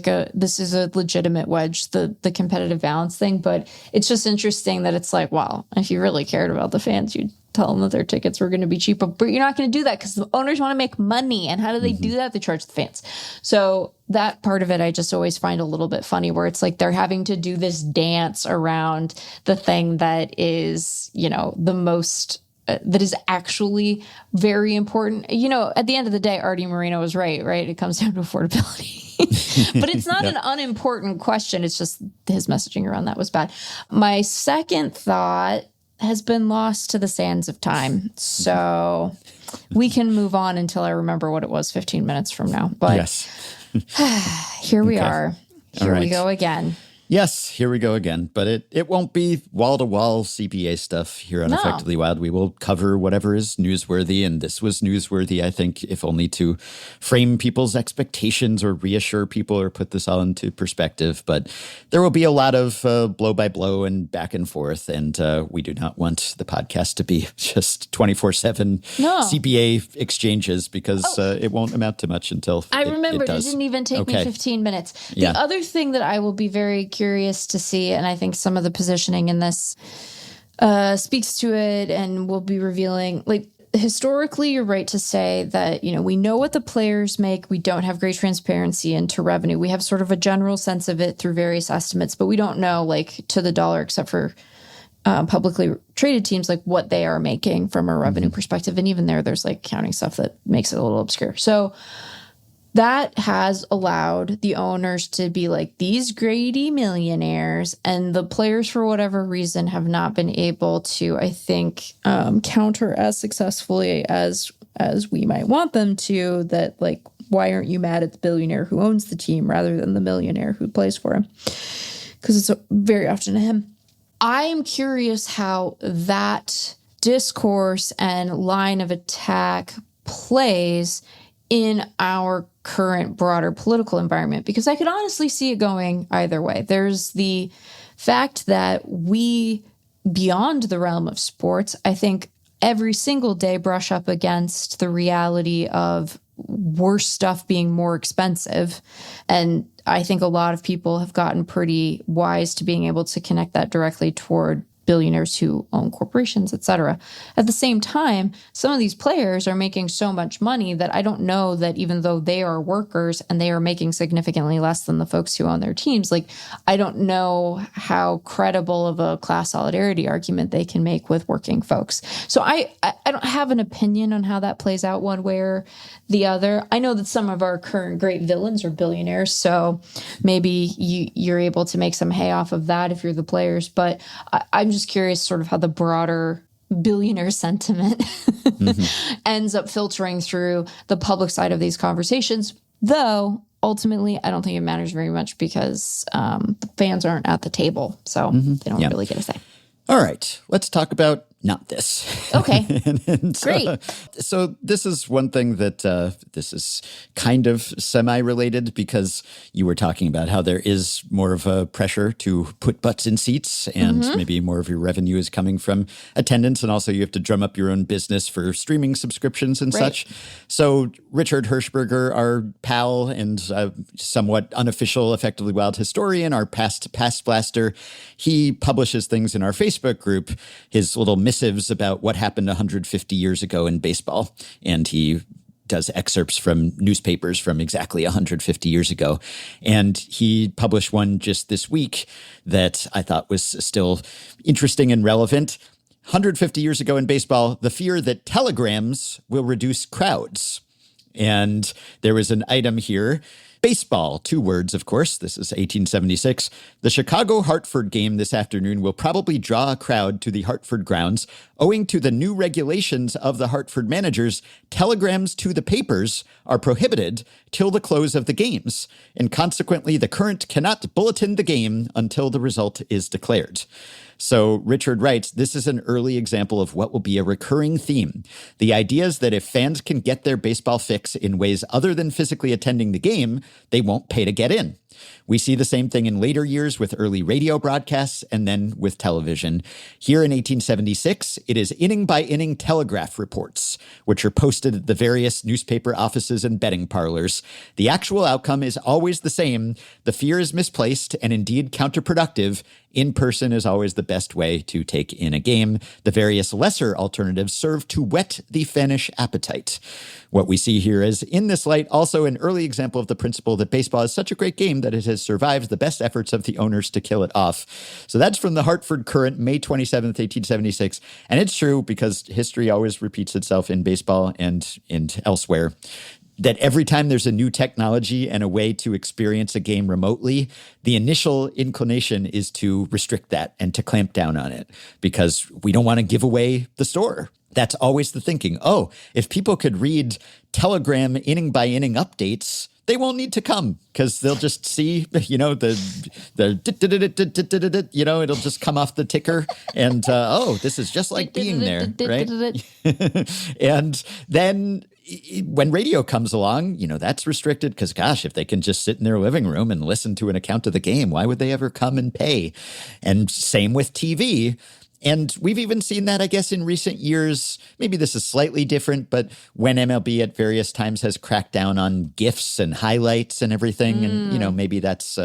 a legitimate wedge, the competitive balance thing, but it's just interesting that it's well, if you really cared about the fans, you'd tell them that their tickets were going to be cheaper, but you're not going to do that because the owners want to make money. And how do they do that? They charge the fans. So that part of it, I just always find a little bit funny, where it's they're having to do this dance around the thing that is, the most... that is actually very important. At the end of the day, Artie Moreno was right? It comes down to affordability. But it's not an unimportant question. It's just his messaging around that was bad. My second thought has been lost to the sands of time. So we can move on until I remember what it was 15 minutes from now. But here we are. Here we go again. Yes, here we go again. But it won't be wall-to-wall CBA stuff here on Effectively Wild. We will cover whatever is newsworthy, and this was newsworthy, I think, if only to frame people's expectations or reassure people or put this all into perspective. But there will be a lot of blow-by-blow and back and forth, and we do not want the podcast to be just 24/7 CBA exchanges, because it won't amount to much until I remembered. It It didn't even take me 15 minutes. Yeah. The other thing that I will be very curious to see, and I think some of the positioning in this speaks to it, and we'll be revealing, historically, you're right to say that, we know what the players make. We don't have great transparency into revenue. We have sort of a general sense of it through various estimates, but we don't know, to the dollar, except for publicly traded teams, what they are making from a revenue perspective. And even there's accounting stuff that makes it a little obscure. So that has allowed the owners to be these greedy millionaires, and the players, for whatever reason, have not been able to, I think, counter as successfully as we might want them to, that why aren't you mad at the billionaire who owns the team rather than the millionaire who plays for him? Because it's very often him. I am curious how that discourse and line of attack plays in our current broader political environment, because I could honestly see it going either way. There's the fact that we, beyond the realm of sports, I think every single day brush up against the reality of worse stuff being more expensive. And I think a lot of people have gotten pretty wise to being able to connect that directly toward billionaires who own corporations, et cetera. At the same time, some of these players are making so much money that I don't know that even though they are workers and they are making significantly less than the folks who own their teams, like, I don't know how credible of a class solidarity argument they can make with working folks. So I don't have an opinion on how that plays out one way or the other. I know that some of our current great villains are billionaires, so maybe you're able to make some hay off of that if you're the players. But I'm just curious sort of how the broader billionaire sentiment ends up filtering through the public side of these conversations. Though, ultimately, I don't think it matters very much because the fans aren't at the table, so they don't really get a say. All right, let's talk about not this. Okay, great. So this is one thing that this is kind of semi-related, because you were talking about how there is more of a pressure to put butts in seats, and maybe more of your revenue is coming from attendance, and also you have to drum up your own business for streaming subscriptions and such. So Richard Hirschberger, our pal and somewhat unofficial, effectively wild historian, our past blaster, he publishes things in our Facebook group, his little missives about what happened 150 years ago in baseball. And he does excerpts from newspapers from exactly 150 years ago. And he published one just this week that I thought was still interesting and relevant. 150 years ago in baseball, the fear that telegrams will reduce crowds. And there was an item here. Baseball, 2 words, of course. This is 1876. The Chicago-Hartford game this afternoon will probably draw a crowd to the Hartford grounds. Owing to the new regulations of the Hartford managers, telegrams to the papers are prohibited till the close of the games, and consequently the Current cannot bulletin the game until the result is declared. So Richard writes, this is an early example of what will be a recurring theme. The idea is that if fans can get their baseball fix in ways other than physically attending the game, they won't pay to get in. We see the same thing in later years with early radio broadcasts and then with television. Here in 1876, it is inning-by-inning telegraph reports, which are posted at the various newspaper offices and betting parlors. The actual outcome is always the same. The fear is misplaced and indeed counterproductive. In person is always the best way to take in a game. The various lesser alternatives serve to whet the fanish appetite. What we see here is, in this light, also an early example of the principle that baseball is such a great game that it has survived the best efforts of the owners to kill it off. So that's from the Hartford Courant, May 27th, 1876. And it's true because history always repeats itself in baseball and elsewhere, that every time there's a new technology and a way to experience a game remotely, the initial inclination is to restrict that and to clamp down on it because we don't want to give away the store. That's always the thinking. Oh, if people could read telegram inning by inning updates, they won't need to come because they'll just see, it'll just come off the ticker and, this is just like being there, right? And then when radio comes along, that's restricted because, gosh, if they can just sit in their living room and listen to an account of the game, why would they ever come and pay? And same with TV. And we've even seen that, I guess, in recent years. Maybe this is slightly different, but when MLB at various times has cracked down on GIFs and highlights and everything, and, maybe that's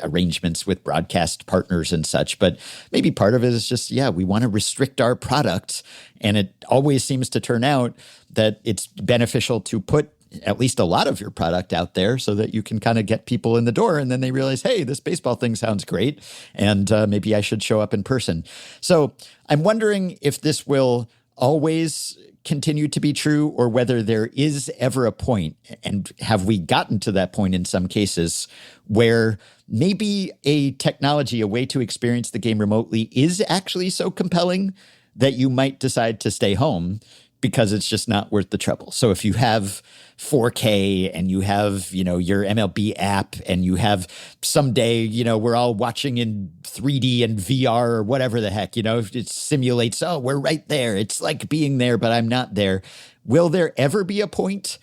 arrangements with broadcast partners and such. But maybe part of it is just, we want to restrict our product. And it always seems to turn out that it's beneficial to put at least a lot of your product out there so that you can kind of get people in the door and then they realize, hey, this baseball thing sounds great and maybe I should show up in person. So I'm wondering if this will always continue to be true or whether there is ever a point, and have we gotten to that point in some cases, where maybe a technology, a way to experience the game remotely is actually so compelling that you might decide to stay home because it's just not worth the trouble. So if you have 4K and you have, your MLB app and you have someday, we're all watching in 3D and VR or whatever the heck, it simulates, oh, we're right there. It's like being there, but I'm not there. Will there ever be a point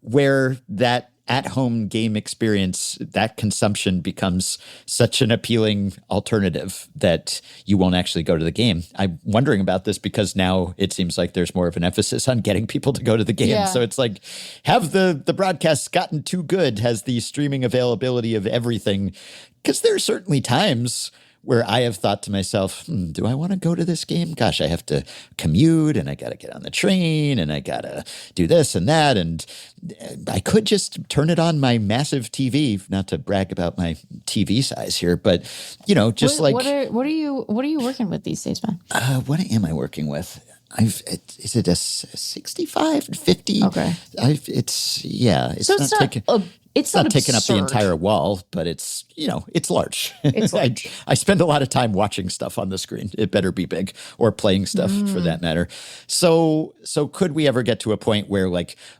where that at-home game experience, that consumption becomes such an appealing alternative that you won't actually go to the game? I'm wondering about this because now it seems like there's more of an emphasis on getting people to go to the game. Yeah. So it's like, have the broadcasts gotten too good? Has the streaming availability of everything? Because there are certainly times where I have thought to myself, do I want to go to this game? Gosh, I have to commute and I got to get on the train and I got to do this and that. And I could just turn it on my massive TV, not to brag about my TV size here, but what are you working with these days, man? What am I working with? Is it a 65, 50? Okay. It's not taking up the entire wall, but it's large. It's large. I spend a lot of time watching stuff on the screen. It better be big, or playing stuff for that matter. So could we ever get to a point where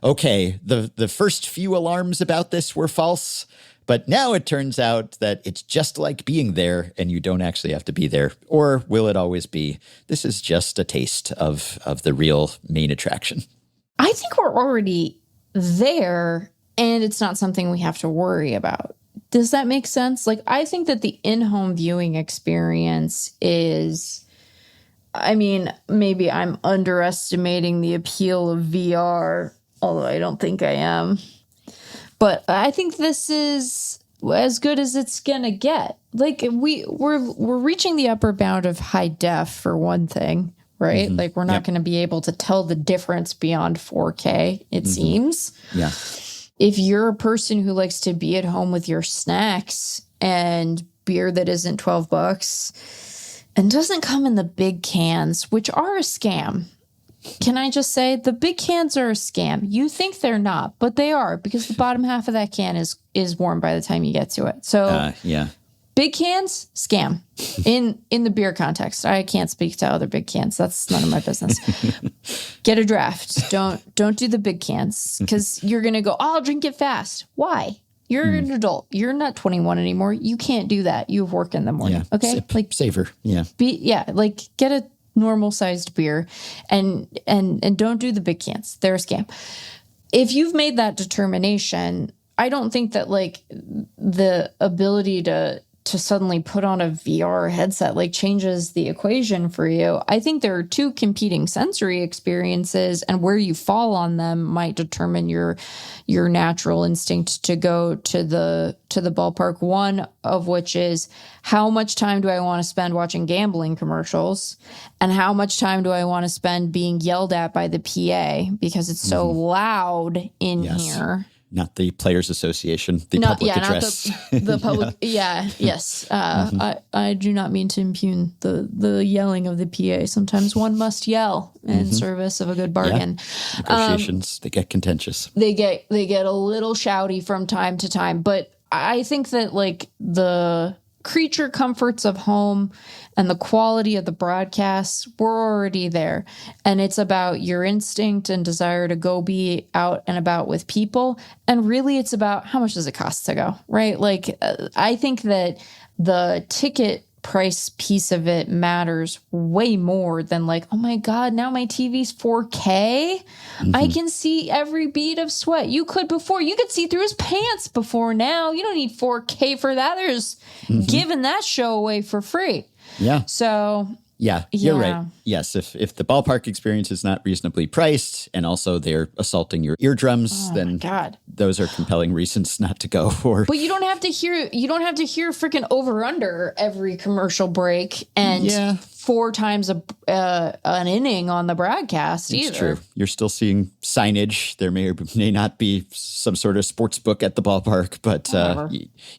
okay, the first few alarms about this were false, but now it turns out that it's just like being there and you don't actually have to be there? Or will it always be, this is just a taste of the real main attraction? I think we're already there. And it's not something we have to worry about. Does that make sense? I think that the in-home viewing experience is, maybe I'm underestimating the appeal of VR, although I don't think I am. But I think this is as good as it's going to get. We're reaching the upper bound of high def for one thing, right? Mm-hmm. We're not going to be able to tell the difference beyond 4K, it seems. Yeah. If you're a person who likes to be at home with your snacks and beer that isn't $12 and doesn't come in the big cans, which are a scam. Can I just say the big cans are a scam? You think they're not, but they are, because the bottom half of that can is warm by the time you get to it. So big cans, scam. In the beer context, I can't speak to other big cans. That's none of my business. Get a draft. Don't do the big cans, because you're gonna go, oh, I'll drink it fast. Why? You're an adult. You're not 21 anymore. You can't do that. You have work in the morning. Yeah. Okay, savor. Yeah. Get a normal sized beer, and don't do the big cans. They're a scam. If you've made that determination, I don't think that the ability to suddenly put on a VR headset changes the equation for you. I think there are two competing sensory experiences, and where you fall on them might determine your natural instinct to go to the ballpark. One of which is, how much time do I want to spend watching gambling commercials, and how much time do I want to spend being yelled at by the PA because it's so loud in here. Not the Players Association, public address. Not the public. Yes. I do not mean to impugn the yelling of the PA. Sometimes one must yell in service of a good bargain. Yeah. Negotiations, they get contentious. They get a little shouty from time to time. But I think that the creature comforts of home and the quality of the broadcasts were already there. And it's about your instinct and desire to go be out and about with people. And really, it's about how much does it cost to go, right? I think that the ticket price piece of it matters way more than oh my God, now my TV's 4K. I can see every bead of sweat. You could see through his pants before. Now you don't need 4K for that. There's giving that show away for free. Yeah. So yeah, you're right. Yes, if the ballpark experience is not reasonably priced and also they're assaulting your eardrums, then those are compelling reasons not to go. But you don't have to hear freaking over under every commercial break and 4 times an inning on the broadcast either. It's true. You're still seeing signage. There may or may not be some sort of sports book at the ballpark, but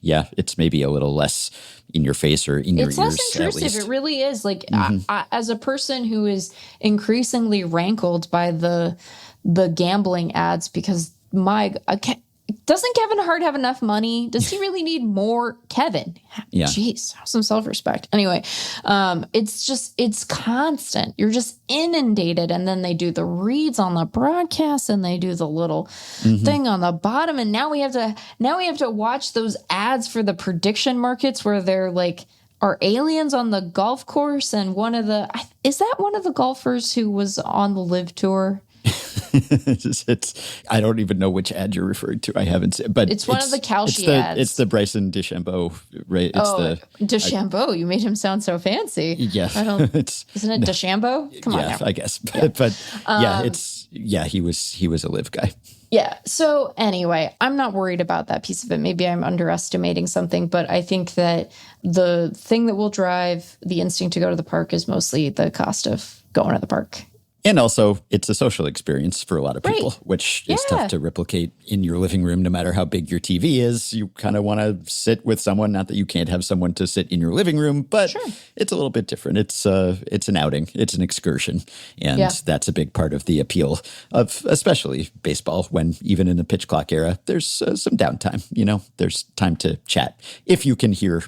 it's maybe a little less in your face or in your ears. It's less intrusive. It really is. I, as a person who is increasingly rankled by the gambling ads, because doesn't Kevin Hart have enough money? Does he really need more? Kevin? Yeah. Jeez, have some self-respect. Anyway, it's constant. You're just inundated. And then they do the reads on the broadcast and they do the little thing on the bottom. And now we have to watch those ads for the prediction markets where they're like, are aliens on the golf course? And is that one of the golfers who was on the Live Tour? I don't even know which ad you're referring to. I haven't seen, but it's one of the Kalshi ads. It's the Bryson DeChambeau, right? DeChambeau. You made him sound so fancy. Yes, isn't it DeChambeau? Come on, now. I guess. He was a Live guy. Yeah. So anyway, I'm not worried about that piece of it. Maybe I'm underestimating something, but I think that the thing that will drive the instinct to go to the park is mostly the cost of going to the park. And also, it's a social experience for a lot of people, right. which is tough to replicate in your living room, no matter how big your TV is. You kind of want to sit with someone, not that you can't have someone to sit in your living room, but it's a little bit different. It's an outing. It's an excursion. And that's a big part of the appeal of especially baseball, when even in the pitch clock era, there's some downtime. There's time to chat. If you can hear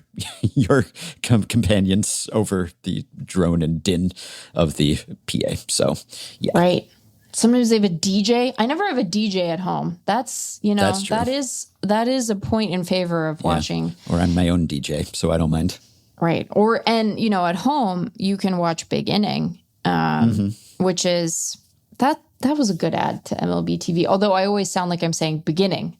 your companions over the drone and din of the PA. So, yeah. Right. Sometimes they have a DJ. I never have a DJ at home. That's true. That is a point in favor of watching. Or I'm my own DJ, so I don't mind. Right. At home you can watch Big Inning, which is that was a good ad to MLB TV. Although I always sound like I'm saying beginning.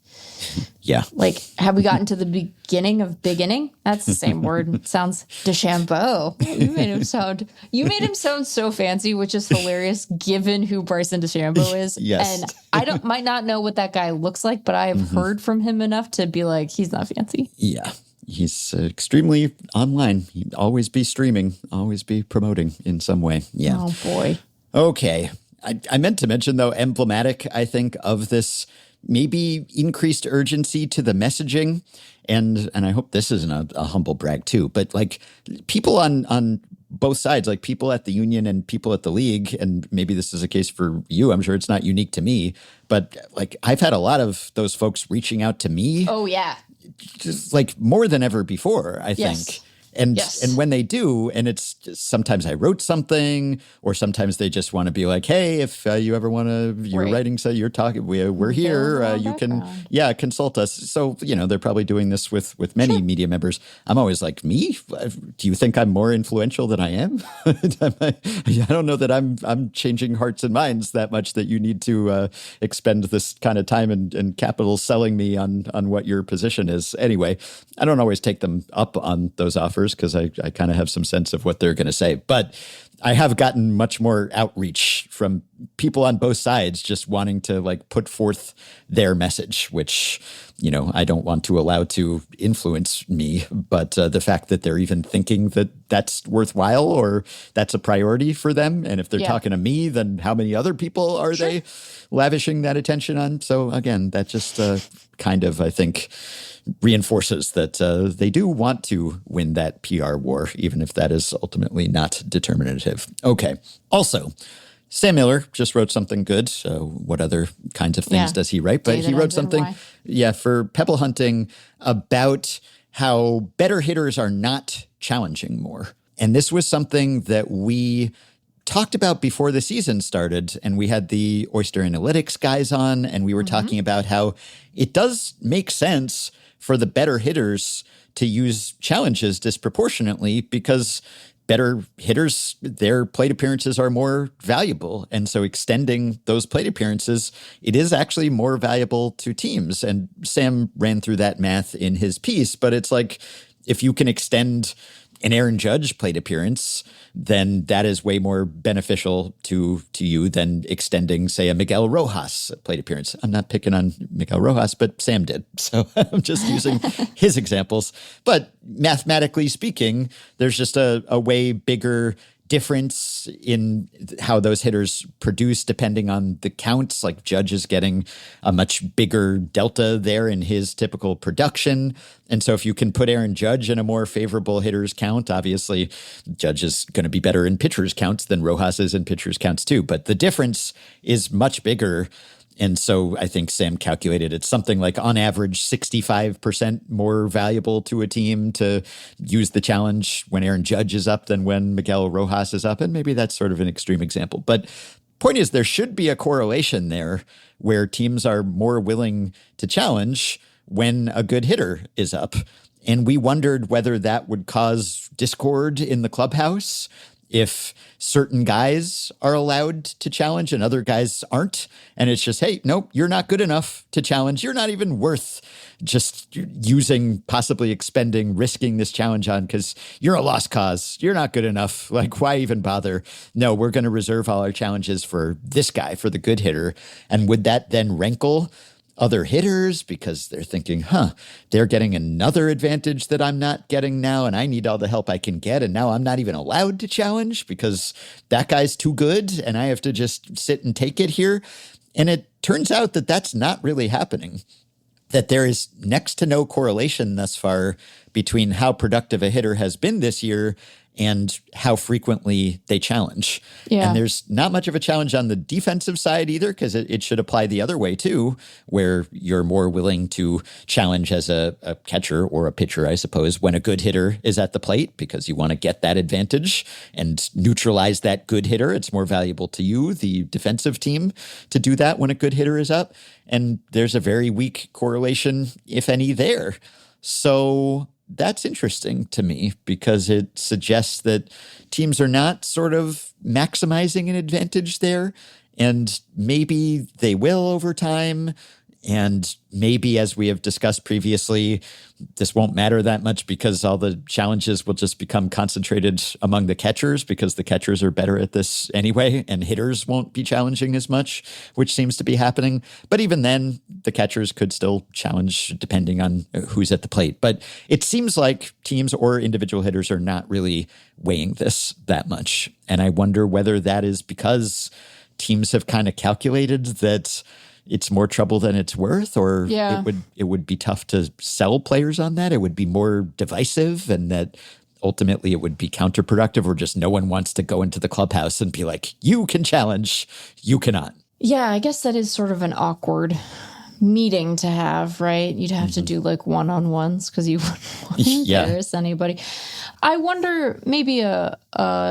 Yeah. Like, have we gotten to the beginning of Big Inning? That's the same word. It sounds DeChambeau. You made him sound so fancy, which is hilarious given who Bryson DeChambeau is. Yes. And I might not know what that guy looks like, but I have heard from him enough to be like, he's not fancy. Yeah. He's extremely online. He'd always be streaming, always be promoting in some way. Yeah. Oh, boy. Okay. I meant to mention, though, emblematic, I think, of this maybe increased urgency to the messaging. And I hope this isn't a humble brag, too. But like people on both sides, like people at the union and people at the league, and maybe this is a case for you. I'm sure it's not unique to me. But like I've had a lot of those folks reaching out to me. Oh, yeah. Just like more than ever before, I think. And when they do, and it's just, sometimes I wrote something, or sometimes they just want to be like, hey, if you ever want to, you're writing, so you're talking, we're here, you can, consult us. So, they're probably doing this with many media members. I'm always like, me? Do you think I'm more influential than I am? I don't know that I'm changing hearts and minds that much that you need to expend this kind of time and capital selling me on what your position is. Anyway, I don't always take them up on those offers, because I kind of have some sense of what they're going to say. But I have gotten much more outreach from people on both sides just wanting to like put forth their message, which, I don't want to allow to influence me. But the fact that they're even thinking that that's worthwhile or that's a priority for them. And if they're talking to me, then how many other people are they lavishing that attention on? So again, that just kind of, I think, reinforces that they do want to win that PR war, even if that is ultimately not determinative. Okay. Also, Sam Miller just wrote something good. What other kinds of things does he write? But he wrote something, for Pebble Hunting about how better hitters are not challenging more. And this was something that we talked about before the season started, and we had the Oyster Analytics guys on, and we were talking about how it does make sense for the better hitters to use challenges disproportionately, because better hitters, their plate appearances are more valuable. And so extending those plate appearances, it is actually more valuable to teams. And Sam ran through that math in his piece, but it's like, if you can extend an Aaron Judge plate appearance, then that is way more beneficial to you than extending, say, a Miguel Rojas plate appearance. I'm not picking on Miguel Rojas, but Sam did. So I'm just using his examples. But mathematically speaking, there's just a way bigger difference in how those hitters produce depending on the counts. Like Judge is getting a much bigger delta there in his typical production. And so if you can put Aaron Judge in a more favorable hitter's count, obviously Judge is going to be better in pitcher's counts than Rojas is in pitcher's counts too. But the difference is much bigger And so I think Sam calculated it's something like on average 65% more valuable to a team to use the challenge when Aaron Judge is up than when Miguel Rojas is up. And maybe that's sort of an extreme example. But point is, there should be a correlation there where teams are more willing to challenge when a good hitter is up. And we wondered whether that would cause discord in the clubhouse if certain guys are allowed to challenge and other guys aren't. And it's just, hey, nope, you're not good enough to challenge. You're not even worth just using, possibly expending, risking this challenge on because you're a lost cause. You're not good enough. Like, why even bother? No, we're going to reserve all our challenges for this guy, for the good hitter. And would that then rankle other hitters because they're thinking, they're getting another advantage that I'm not getting now, and I need all the help I can get, and now I'm not even allowed to challenge because that guy's too good and I have to just sit and take it here. And it turns out that that's not really happening, that there is next to no correlation thus far between how productive a hitter has been this year and how frequently they challenge. Yeah. And there's not much of a challenge on the defensive side either, because it should apply the other way too, where you're more willing to challenge as a catcher or a pitcher, I suppose, when a good hitter is at the plate, because you want to get that advantage and neutralize that good hitter. It's more valuable to you, the defensive team, to do that when a good hitter is up. And there's a very weak correlation, if any, there. So that's interesting to me because it suggests that teams are not sort of maximizing an advantage there, and maybe they will over time. And maybe, as we have discussed previously, this won't matter that much because all the challenges will just become concentrated among the catchers because the catchers are better at this anyway, and hitters won't be challenging as much, which seems to be happening. But even then, the catchers could still challenge depending on who's at the plate. But it seems like teams or individual hitters are not really weighing this that much. And I wonder whether that is because teams have kind of calculated that it's more trouble than it's worth, or it would be tough to sell players on that. It would be more divisive, and that ultimately it would be counterproductive, or just no one wants to go into the clubhouse and be like, you can challenge, you cannot. Yeah, I guess that is sort of an awkward meeting to have, right? You'd have to do like one-on-ones because you wouldn't want to embarrass anybody. I wonder, maybe a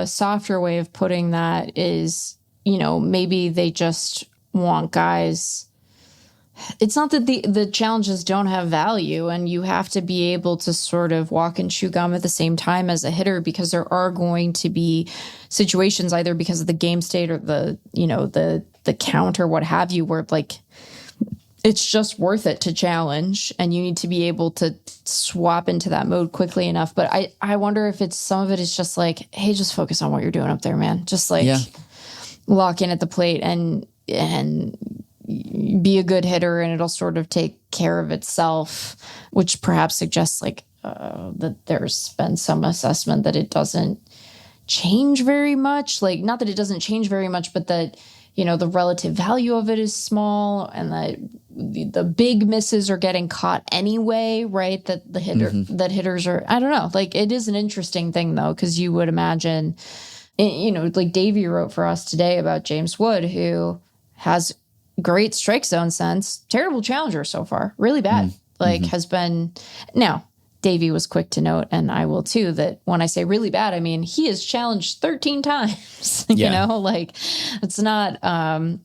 softer way of putting that is, maybe they just want guys. It's not that the challenges don't have value, and you have to be able to sort of walk and chew gum at the same time as a hitter, because there are going to be situations, either because of the game state or the count or what have you, where like it's just worth it to challenge, and you need to be able to swap into that mode quickly enough. But I wonder if some of it is just like, hey, just focus on what you're doing up there, man. Just like lock in at the plate and be a good hitter, and it'll sort of take care of itself, which perhaps suggests like that there's been some assessment that it doesn't change very much. Like, not that it doesn't change very much, but that, the relative value of it is small, and that the big misses are getting caught anyway, right? That the hitters are, I don't know. Like, it is an interesting thing though, because you would imagine, like Davey wrote for us today about James Wood, who has great strike zone sense, terrible challenger so far, really bad. Has been. Now, Davey was quick to note, and I will too, that when I say really bad, I mean he has challenged 13 times. It's not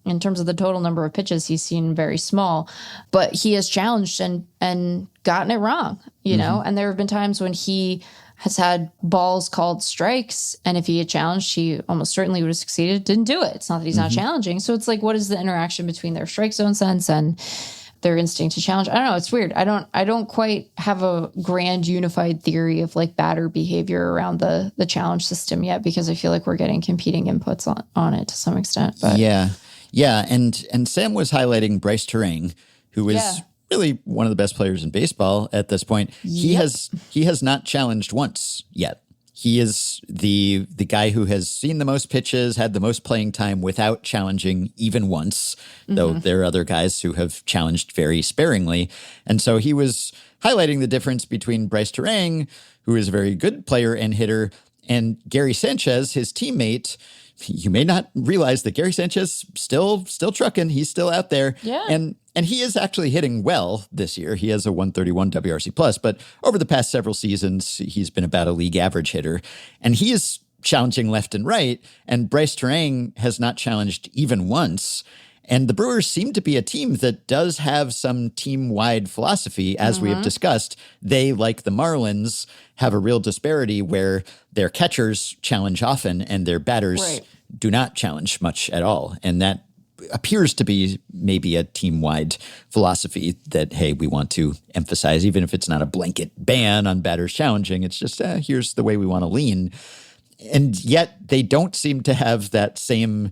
in terms of the total number of pitches he's seen, very small, but he has challenged and gotten it wrong. And there have been times when he has had balls called strikes, and if he had challenged, he almost certainly would have succeeded. Didn't do it. It's not that he's not challenging. So it's like, what is the interaction between their strike zone sense and their instinct to challenge? I don't know. It's weird. I don't quite have a grand unified theory of like batter behavior around the challenge system yet, because I feel like we're getting competing inputs on it to some extent. But yeah. And Sam was highlighting Bryce Terang, who is really one of the best players in baseball at this point. He has not challenged once yet. He is the guy who has seen the most pitches, had the most playing time without challenging even once, though there are other guys who have challenged very sparingly. And so he was highlighting the difference between Bryce Terang, who is a very good player and hitter, and Gary Sanchez, his teammate, you may not realize that Gary Sanchez still trucking. He's still out there. Yeah. And he is actually hitting well this year. He has a 131 WRC plus, but over the past several seasons, he's been about a league average hitter. And he is challenging left and right. And Bryce Terang has not challenged even once. And the Brewers seem to be a team that does have some team-wide philosophy, as we have discussed. They, like the Marlins, have a real disparity where their catchers challenge often and their batters do not challenge much at all. And that appears to be maybe a team-wide philosophy that, hey, we want to emphasize, even if it's not a blanket ban on batters challenging. It's just, here's the way we want to lean. And yet they don't seem to have that same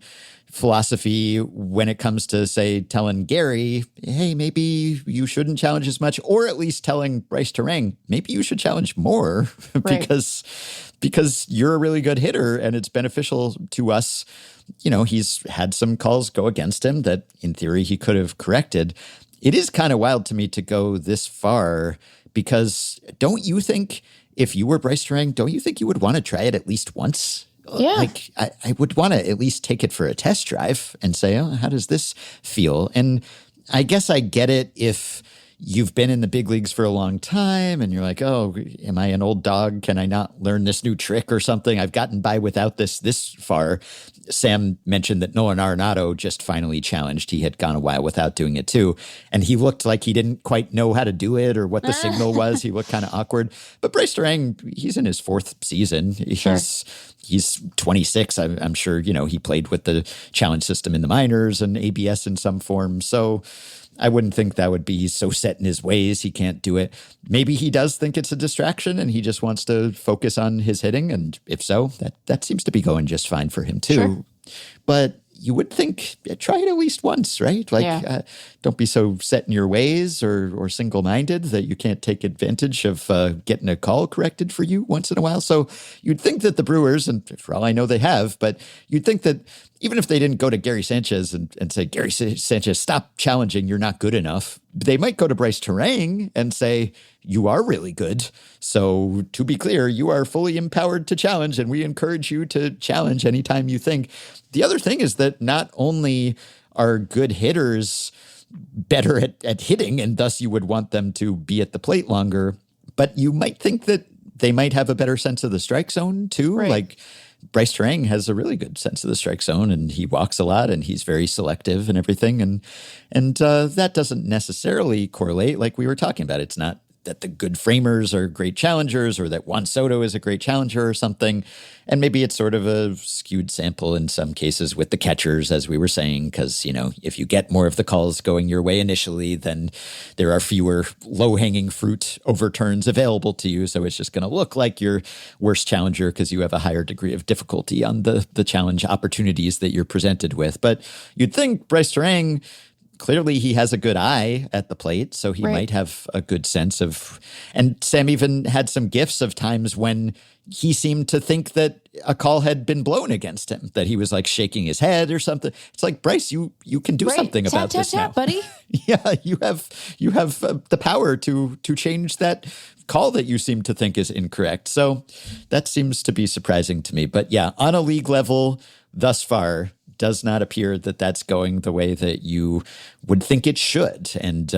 philosophy when it comes to, say, telling Gary, hey, maybe you shouldn't challenge as much, or at least telling Bryce Terang, maybe you should challenge more because you're a really good hitter and it's beneficial to us. You know, he's had some calls go against him that in theory he could have corrected. It is kind of wild to me to go this far because don't you think if you were Bryce Terang, don't you think you would want to try it at least once? Yeah. Like I would want to at least take it for a test drive and say, oh, how does this feel? And I guess I get it if you've been in the big leagues for a long time and you're like, oh, am I an old dog? Can I not learn this new trick or something? I've gotten by without this far. Sam mentioned that Nolan Arenado just finally challenged. He had gone a while without doing it too. And he looked like he didn't quite know how to do it or what the signal was. He looked kind of awkward. But Bryce Terang, he's in his fourth season. He's 26. I'm sure, you know, he played with the challenge system in the minors and ABS in some form. So I wouldn't think that would be so set in his ways. He can't do it. Maybe he does think it's a distraction and he just wants to focus on his hitting. And if so, that seems to be going just fine for him too. Sure. But you would think, try it at least once, right? Like, don't be so set in your ways or single-minded that you can't take advantage of getting a call corrected for you once in a while. So you'd think that the Brewers, and for all I know they have, but you'd think that even if they didn't go to Gary Sanchez and say, Gary Sanchez, stop challenging, you're not good enough, they might go to Bryce Terang and say, you are really good. So to be clear, you are fully empowered to challenge, and we encourage you to challenge anytime you think. The other thing is that not only are good hitters better at hitting, and thus you would want them to be at the plate longer, but you might think that they might have a better sense of the strike zone too. Right. Like Bryce Terang has a really good sense of the strike zone, and he walks a lot, and he's very selective and everything. And that doesn't necessarily correlate like we were talking about. It's not that the good framers are great challengers or that Juan Soto is a great challenger or something. And maybe it's sort of a skewed sample in some cases with the catchers, as we were saying, because, you know, if you get more of the calls going your way initially, then there are fewer low-hanging fruit overturns available to you. So it's just going to look like your worst challenger because you have a higher degree of difficulty on the challenge opportunities that you're presented with. But you'd think Bryce Terang, clearly he has a good eye at the plate, so he might have a good sense of, and Sam even had some gifs of times when he seemed to think that a call had been blown against him, that he was like shaking his head or something. It's like, Bryce, you can do something about this now, buddy. Yeah, you have the power to change that call that you seem to think is incorrect. So that seems to be surprising to me. But yeah, on a league level, thus far, does not appear that that's going the way that you would think it should. And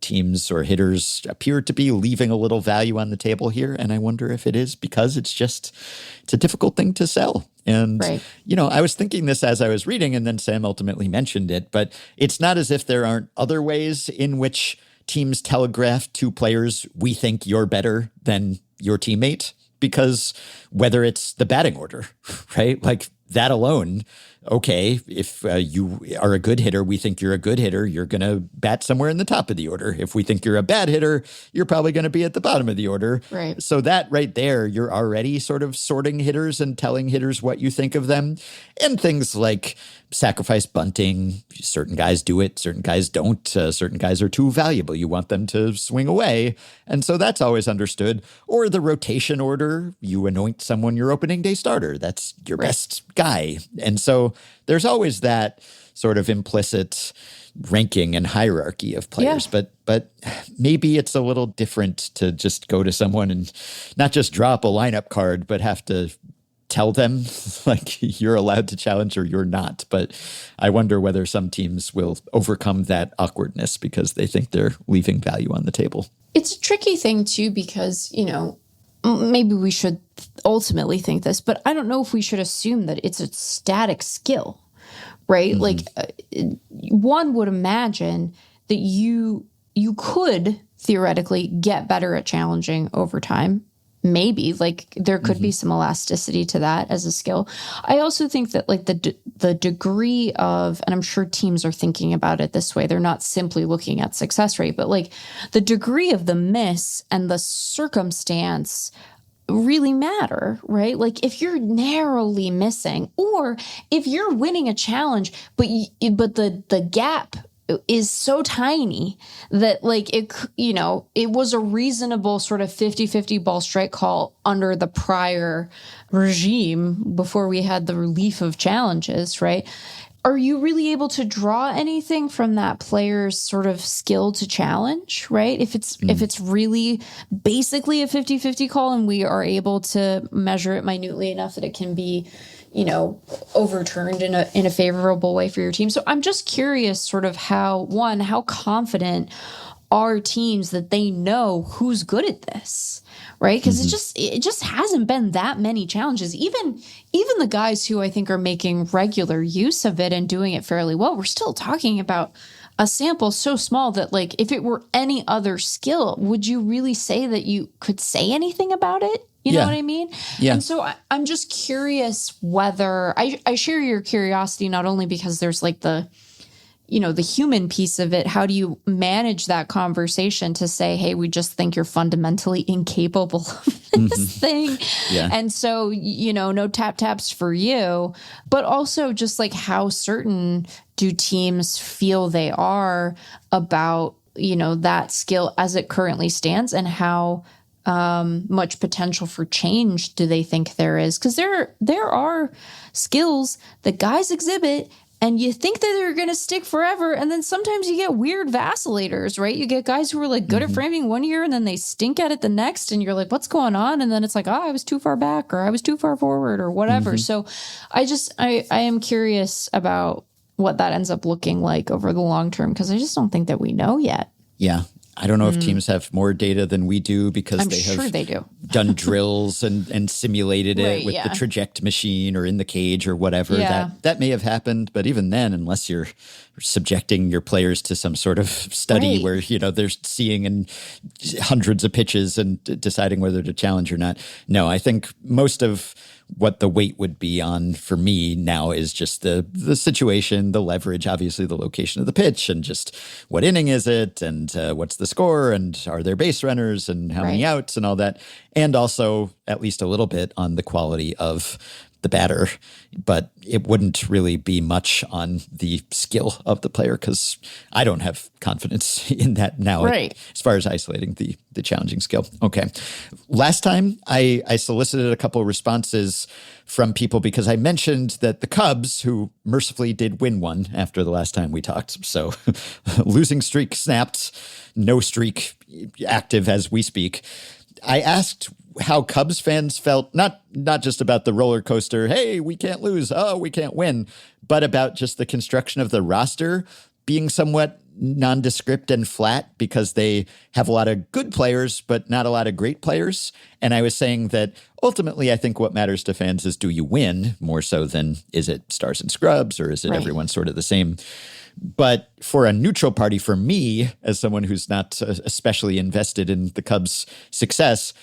teams or hitters appear to be leaving a little value on the table here. And I wonder if it is because it's a difficult thing to sell. And, you know, I was thinking this as I was reading, and then Sam ultimately mentioned it, but it's not as if there aren't other ways in which teams telegraph to players, we think you're better than your teammate. Because whether it's the batting order, right? Like that alone, okay, if you are a good hitter, we think you're a good hitter, you're going to bat somewhere in the top of the order. If we think you're a bad hitter, you're probably going to be at the bottom of the order. Right. So that right there, you're already sort of sorting hitters and telling hitters what you think of them. And things like sacrifice bunting, certain guys do it, certain guys don't. Certain guys are too valuable. You want them to swing away. And so that's always understood. Or the rotation order, you anoint someone your opening day starter. That's your best guy. And so there's always that sort of implicit ranking and hierarchy of players. Yeah. But maybe it's a little different to just go to someone and not just drop a lineup card, but have to tell them like you're allowed to challenge or you're not. But I wonder whether some teams will overcome that awkwardness because they think they're leaving value on the table. It's a tricky thing too, because, maybe we should ultimately think this, but I don't know if we should assume that it's a static skill, right? Like one would imagine that you could theoretically get better at challenging over time. Maybe like there could be some elasticity to that as a skill. I also think that like the degree of, and I'm sure teams are thinking about it this way, they're not simply looking at success rate, but like the degree of the miss and the circumstance really matter, right? Like if you're narrowly missing, or if you're winning a challenge, but the gap is so tiny that like it was a reasonable sort of 50-50 ball strike call under the prior regime before we had the relief of challenges, right? Are you really able to draw anything from that player's sort of skill to challenge, right? If it's really basically a 50-50 call and we are able to measure it minutely enough that it can be overturned in a favorable way for your team. So I'm just curious sort of how confident are teams that they know who's good at this, right? Because it just hasn't been that many challenges. Even the guys who I think are making regular use of it and doing it fairly well, we're still talking about a sample so small that like if it were any other skill, would you really say that you could say anything about it? You know what I mean? Yeah. And so I'm just curious whether I share your curiosity, not only because there's like the human piece of it. How do you manage that conversation to say, hey, we just think you're fundamentally incapable of this thing. Yeah. And so, no taps for you, but also just like how certain do teams feel they are about, that skill as it currently stands, and how much potential for change do they think there is? Because there are skills that guys exhibit and you think that they're going to stick forever. And then sometimes you get weird vacillators, right? You get guys who are like good at framing one year and then they stink at it the next. And you're like, what's going on? And then it's like, I was too far back, or I was too far forward, or whatever. So I am curious about what that ends up looking like over the long term, because I just don't think that we know yet. Yeah. I don't know if teams have more data than we do because I'm they sure have they do. done drills and simulated it with the traject machine or in the cage or whatever. Yeah. That may have happened, but even then, unless you're subjecting your players to some sort of study where, they're seeing in hundreds of pitches and deciding whether to challenge or not. No, I think most of what the weight would be on for me now is just the situation, the leverage, obviously the location of the pitch, and just what inning is it, and what's the score, and are there base runners, and how many outs, and all that. And also at least a little bit on the quality of the batter, but it wouldn't really be much on the skill of the player because I don't have confidence in that now as far as isolating the challenging skill. Okay. Last time I solicited a couple of responses from people because I mentioned that the Cubs, who mercifully did win one after the last time we talked, so losing streak snapped, no streak active as we speak. I asked how Cubs fans felt, not just about the roller coaster, hey, we can't lose, oh, we can't win, but about just the construction of the roster being somewhat nondescript and flat because they have a lot of good players, but not a lot of great players. And I was saying that ultimately, I think what matters to fans is, do you win more so than is it stars and scrubs, or is it everyone sort of the same? But for a neutral party, for me, as someone who's not especially invested in the Cubs' success,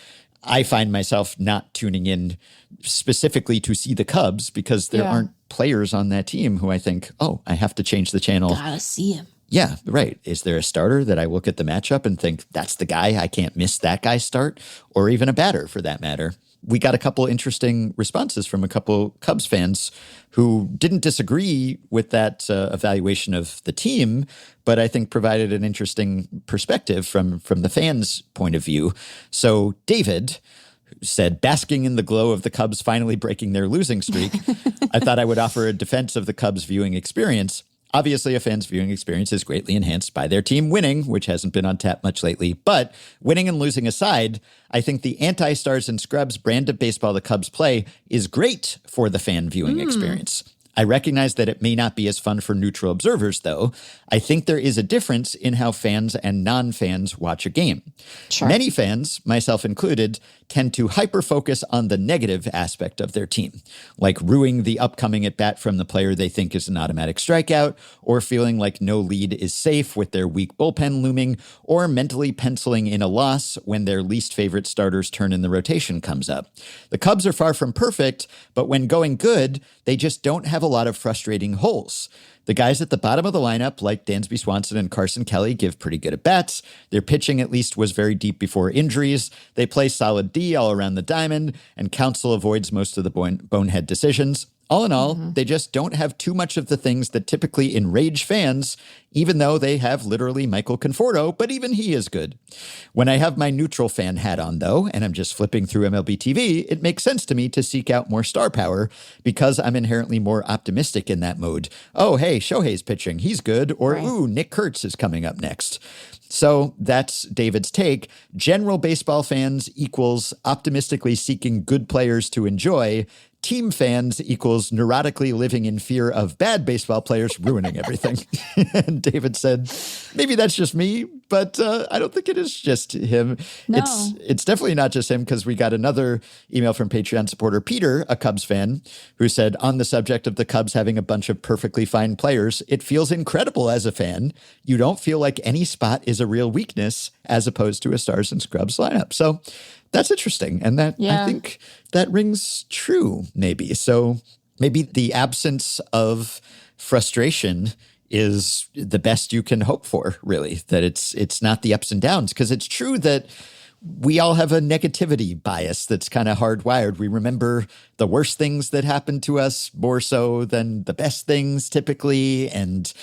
I find myself not tuning in specifically to see the Cubs because there aren't players on that team who I think, oh, I have to change the channel. Gotta see him. Yeah, right. Is there a starter that I look at the matchup and think, that's the guy, I can't miss that guy's start, or even a batter for that matter? We got a couple interesting responses from a couple Cubs fans who didn't disagree with that evaluation of the team, but I think provided an interesting perspective from the fans' point of view. So David said, basking in the glow of the Cubs finally breaking their losing streak, I thought I would offer a defense of the Cubs viewing experience. Obviously, a fan's viewing experience is greatly enhanced by their team winning, which hasn't been on tap much lately. But winning and losing aside, I think the anti-stars and scrubs brand of baseball the Cubs play is great for the fan viewing experience. I recognize that it may not be as fun for neutral observers, though. I think there is a difference in how fans and non-fans watch a game. Sure. Many fans, myself included, tend to hyper-focus on the negative aspect of their team, like ruining the upcoming at-bat from the player they think is an automatic strikeout, or feeling like no lead is safe with their weak bullpen looming, or mentally penciling in a loss when their least favorite starter's turn in the rotation comes up. The Cubs are far from perfect, but when going good, they just don't have a lot of frustrating holes. The guys at the bottom of the lineup, like Dansby Swanson and Carson Kelly, give pretty good at-bats. Their pitching, at least, was very deep before injuries. They play solid D all around the diamond, and Counsell avoids most of the bonehead decisions. All in all, they just don't have too much of the things that typically enrage fans, even though they have literally Michael Conforto, but even he is good. When I have my neutral fan hat on, though, and I'm just flipping through MLB TV, it makes sense to me to seek out more star power because I'm inherently more optimistic in that mode. Oh, hey, Shohei's pitching. He's good. Or, ooh, Nick Kurtz is coming up next. So that's David's take. General baseball fans equals optimistically seeking good players to enjoy. Team fans equals neurotically living in fear of bad baseball players ruining everything. And David said, maybe that's just me, but I don't think it is just him. No. It's definitely not just him, because we got another email from Patreon supporter Peter, a Cubs fan, who said, on the subject of the Cubs having a bunch of perfectly fine players, it feels incredible as a fan. You don't feel like any spot is a real weakness as opposed to a stars and scrubs lineup. So that's interesting. And that I think that rings true, maybe. So maybe the absence of frustration is the best you can hope for, really, that it's not the ups and downs, because it's true that we all have a negativity bias that's kind of hardwired. We remember the worst things that happened to us more so than the best things typically. And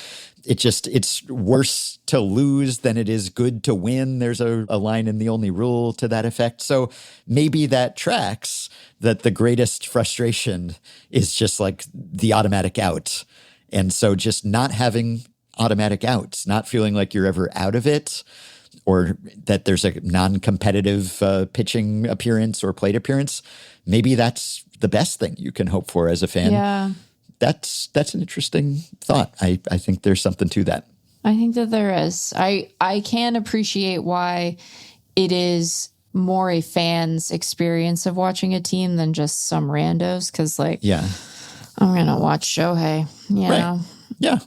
it's worse to lose than it is good to win. There's a line in The Only Rule to that effect. So maybe that tracks that the greatest frustration is just like the automatic out. And so just not having automatic outs, not feeling like you're ever out of it, or that there's a non-competitive pitching appearance or plate appearance, maybe that's the best thing you can hope for as a fan. Yeah. That's an interesting thought. I think there's something to that. I think that there is. I can appreciate why it is more a fan's experience of watching a team than just some randos. Because, like, I'm going to watch Shohei, you know? Yeah.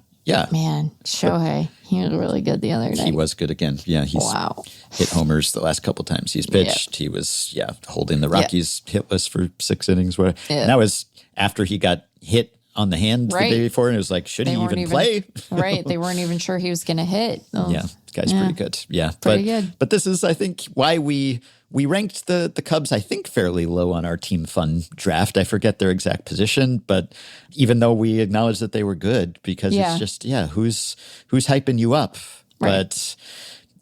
Man, Shohei, he was really good the other night. He was good again. Yeah, he's hit homers the last couple times he's pitched. He was, holding the Rockies hitless for 6 innings. And that was after he got hit on the hand the day before, and it was like, should he even play? They weren't even sure he was going to hit. Yeah, this guy's pretty good. Yeah, pretty good. But this is, I think, why we ranked the Cubs, I think, fairly low on our Team Fun draft. I forget their exact position, but even though we acknowledge that they were good, because it's just, who's hyping you up? But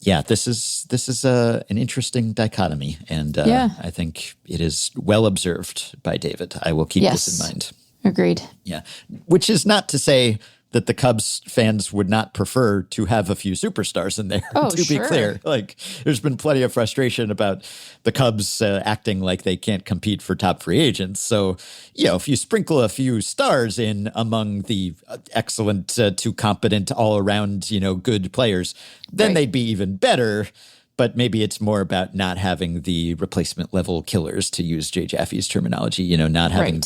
this is an interesting dichotomy, and I think it is well observed by David. I will keep this in mind. Agreed. Yeah, which is not to say that the Cubs fans would not prefer to have a few superstars in there, to be clear. Like, there's been plenty of frustration about the Cubs acting like they can't compete for top free agents. So, if you sprinkle a few stars in among the excellent to competent all-around, good players, then they'd be even better. But maybe it's more about not having the replacement level killers, to use Jay Jaffe's terminology, not having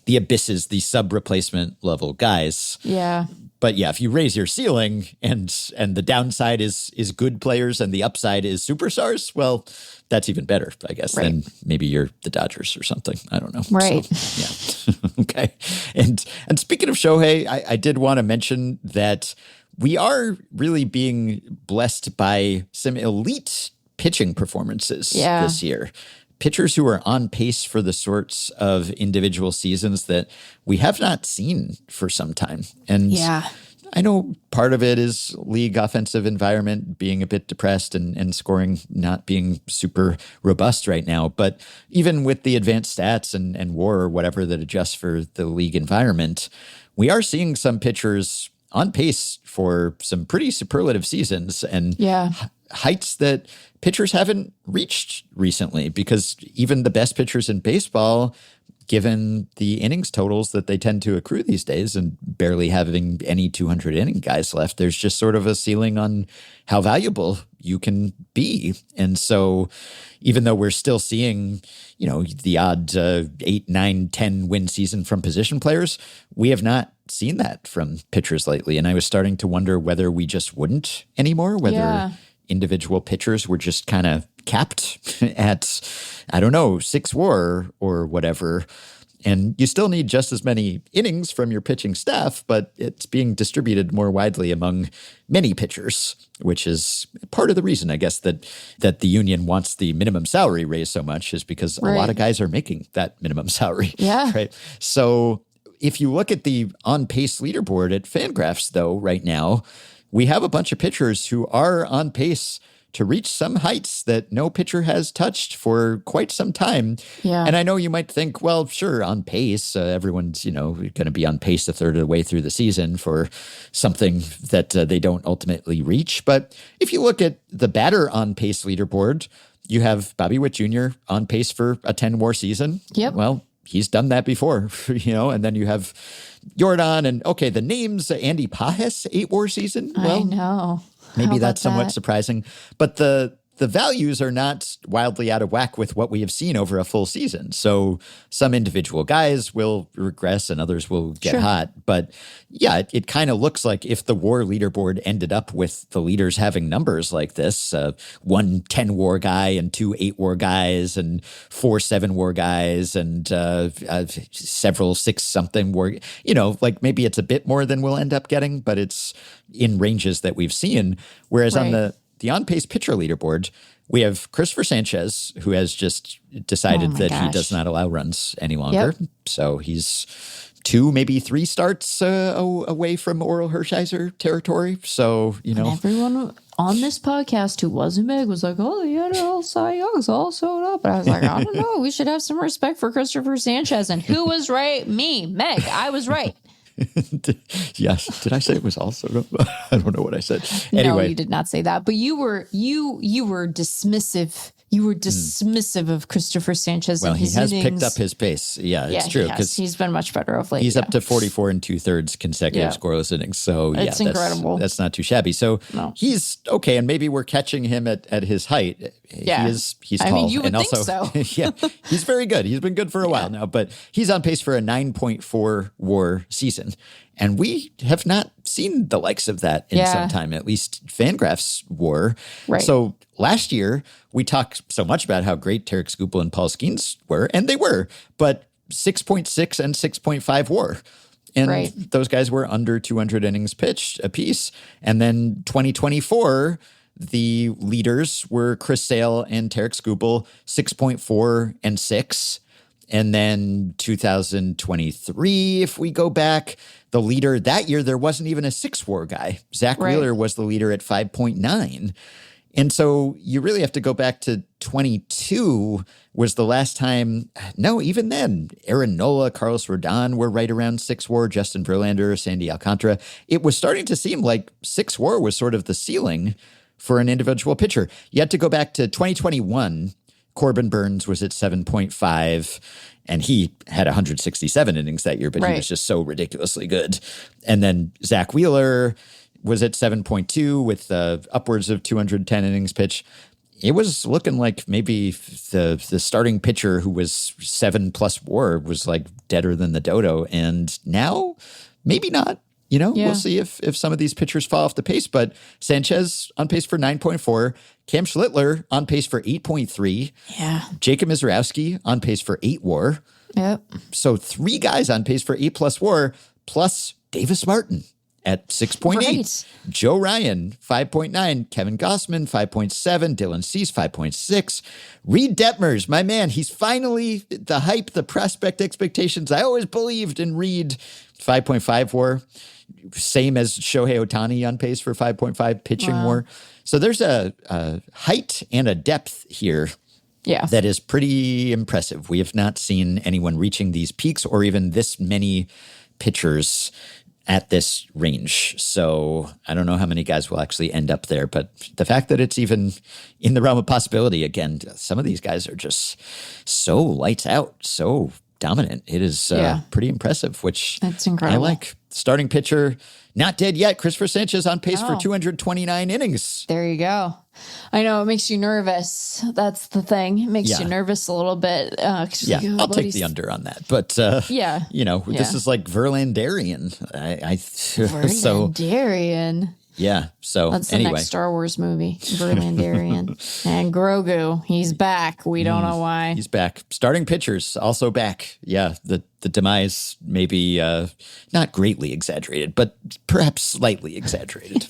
the abysses, the sub-replacement level guys. Yeah. But if you raise your ceiling and the downside is good players and the upside is superstars, well, that's even better, I guess. Then maybe you're the Dodgers or something. I don't know. Right. So, okay. And speaking of Shohei, I did want to mention that we are really being blessed by some elite pitching performances this year. Pitchers who are on pace for the sorts of individual seasons that we have not seen for some time. And I know part of it is league offensive environment being a bit depressed and scoring not being super robust right now. But even with the advanced stats and WAR or whatever that adjusts for the league environment, we are seeing some pitchers on pace for some pretty superlative seasons and heights that pitchers haven't reached recently, because even the best pitchers in baseball, given the innings totals that they tend to accrue these days and barely having any 200 inning guys left, there's just sort of a ceiling on how valuable you can be. And so even though we're still seeing, the odd 8, 9, 10 win season from position players, we have not seen that from pitchers lately. And I was starting to wonder whether we just wouldn't anymore, whether individual pitchers were just kind of capped at, 6 WAR or whatever. And you still need just as many innings from your pitching staff, but it's being distributed more widely among many pitchers, which is part of the reason, I guess, that the union wants the minimum salary raised so much, is because a lot of guys are making that minimum salary. Yeah. Right. So if you look at the on-pace leaderboard at FanGraphs, though, right now, we have a bunch of pitchers who are on pace to reach some heights that no pitcher has touched for quite some time. Yeah. And I know you might think, well, sure, on pace, everyone's, going to be on pace a third of the way through the season for something that they don't ultimately reach. But if you look at the batter on pace leaderboard, you have Bobby Witt Jr. on pace for a 10 WAR season. Yep. Well, he's done that before, and then you have Jordan and, the names, Andy Pajes, 8 WAR season. Well, I know. Maybe that's somewhat surprising. But the values are not wildly out of whack with what we have seen over a full season. So some individual guys will regress and others will get hot. But yeah, it kind of looks like if the WAR leaderboard ended up with the leaders having numbers like this, 1 10 WAR guy and 2 8 WAR guys and 4 7 WAR guys and several 6-something WAR, like maybe it's a bit more than we'll end up getting, but it's in ranges that we've seen. Whereas on the on-pace pitcher leaderboard, we have Christopher Sanchez, who has just decided that he does not allow runs any longer. Yep. So he's 2, maybe 3 starts away from Oral Hershiser territory. So, And everyone on this podcast who wasn't Meg was like, oh, the NL Cy Young's all sewed up. And I was like, I don't know. We should have some respect for Christopher Sanchez. And who was right? Me, Meg. I was right. Yes. Did I say it was also? I don't know what I said. Anyway. No, you did not say that. But you were dismissive. You were dismissive of Christopher Sanchez. Well, and his he has innings. picked up his pace. Yeah, it's true. Because he's been much better of late. He's up to 44 2/3 consecutive scoreless innings. So it's incredible. That's not too shabby. So he's okay, and maybe we're catching him at his height. Yeah. He's tall. I mean, you would and think also, so. He's very good. He's been good for a while now, but he's on pace for a 9.4 WAR season. And we have not seen the likes of that in some time, at least FanGraphs WAR. Right. So last year, we talked so much about how great Tarek Skubal and Paul Skeens were, and they were, but 6.6 and 6.5 WAR. And those guys were under 200 innings pitched apiece. And then 2024, the leaders were Chris Sale and Tarek Skubal, 6.4 and 6. And then 2023, if we go back, the leader that year, there wasn't even a 6 WAR guy. Zach Wheeler was the leader at 5.9. And so you really have to go back to 22 was the last time. No, even then, Aaron Nola, Carlos Rodon were right around 6 WAR, Justin Verlander, Sandy Alcantara. It was starting to seem like 6 WAR was sort of the ceiling for an individual pitcher. You had to go back to 2021. Corbin Burns was at 7.5, and he had 167 innings that year, but he was just so ridiculously good. And then Zach Wheeler was at 7.2 with upwards of 210 innings pitched. It was looking like maybe the starting pitcher who was 7+ WAR was like deader than the dodo. And now, maybe not. We'll see if some of these pitchers fall off the pace, but Sanchez on pace for 9.4, Cam Schlittler on pace for 8.3, Jacob Mizrowski on pace for 8 WAR. Yep. So 3 guys on pace for 8+ WAR, plus Davis Martin at 6.8, Joe Ryan 5.9, Kevin Gossman 5.7, Dylan Cease 5.6, Reed Detmers, my man, he's finally the hype, the prospect expectations. I always believed in Reed, 5.5 WAR. Same as Shohei Ohtani on pace for 5.5 pitching WAR. So there's a height and a depth here that is pretty impressive. We have not seen anyone reaching these peaks or even this many pitchers at this range. So I don't know how many guys will actually end up there, but the fact that it's even in the realm of possibility, again, some of these guys are just so lights out, so dominant. It is pretty impressive, which that's incredible. I like. Starting pitcher, not dead yet. Christopher Sanchez on pace for 229 innings. There you go. I know it makes you nervous. That's the thing. It makes you nervous a little bit. I'll take the under on that. But this is like Verlandarian. Verlandarian. Yeah. So that's the next Star Wars movie, Verlandarian. And Grogu, he's back. We don't know why. He's back. Starting pitchers also back. Yeah. The demise may be not greatly exaggerated, but perhaps slightly exaggerated.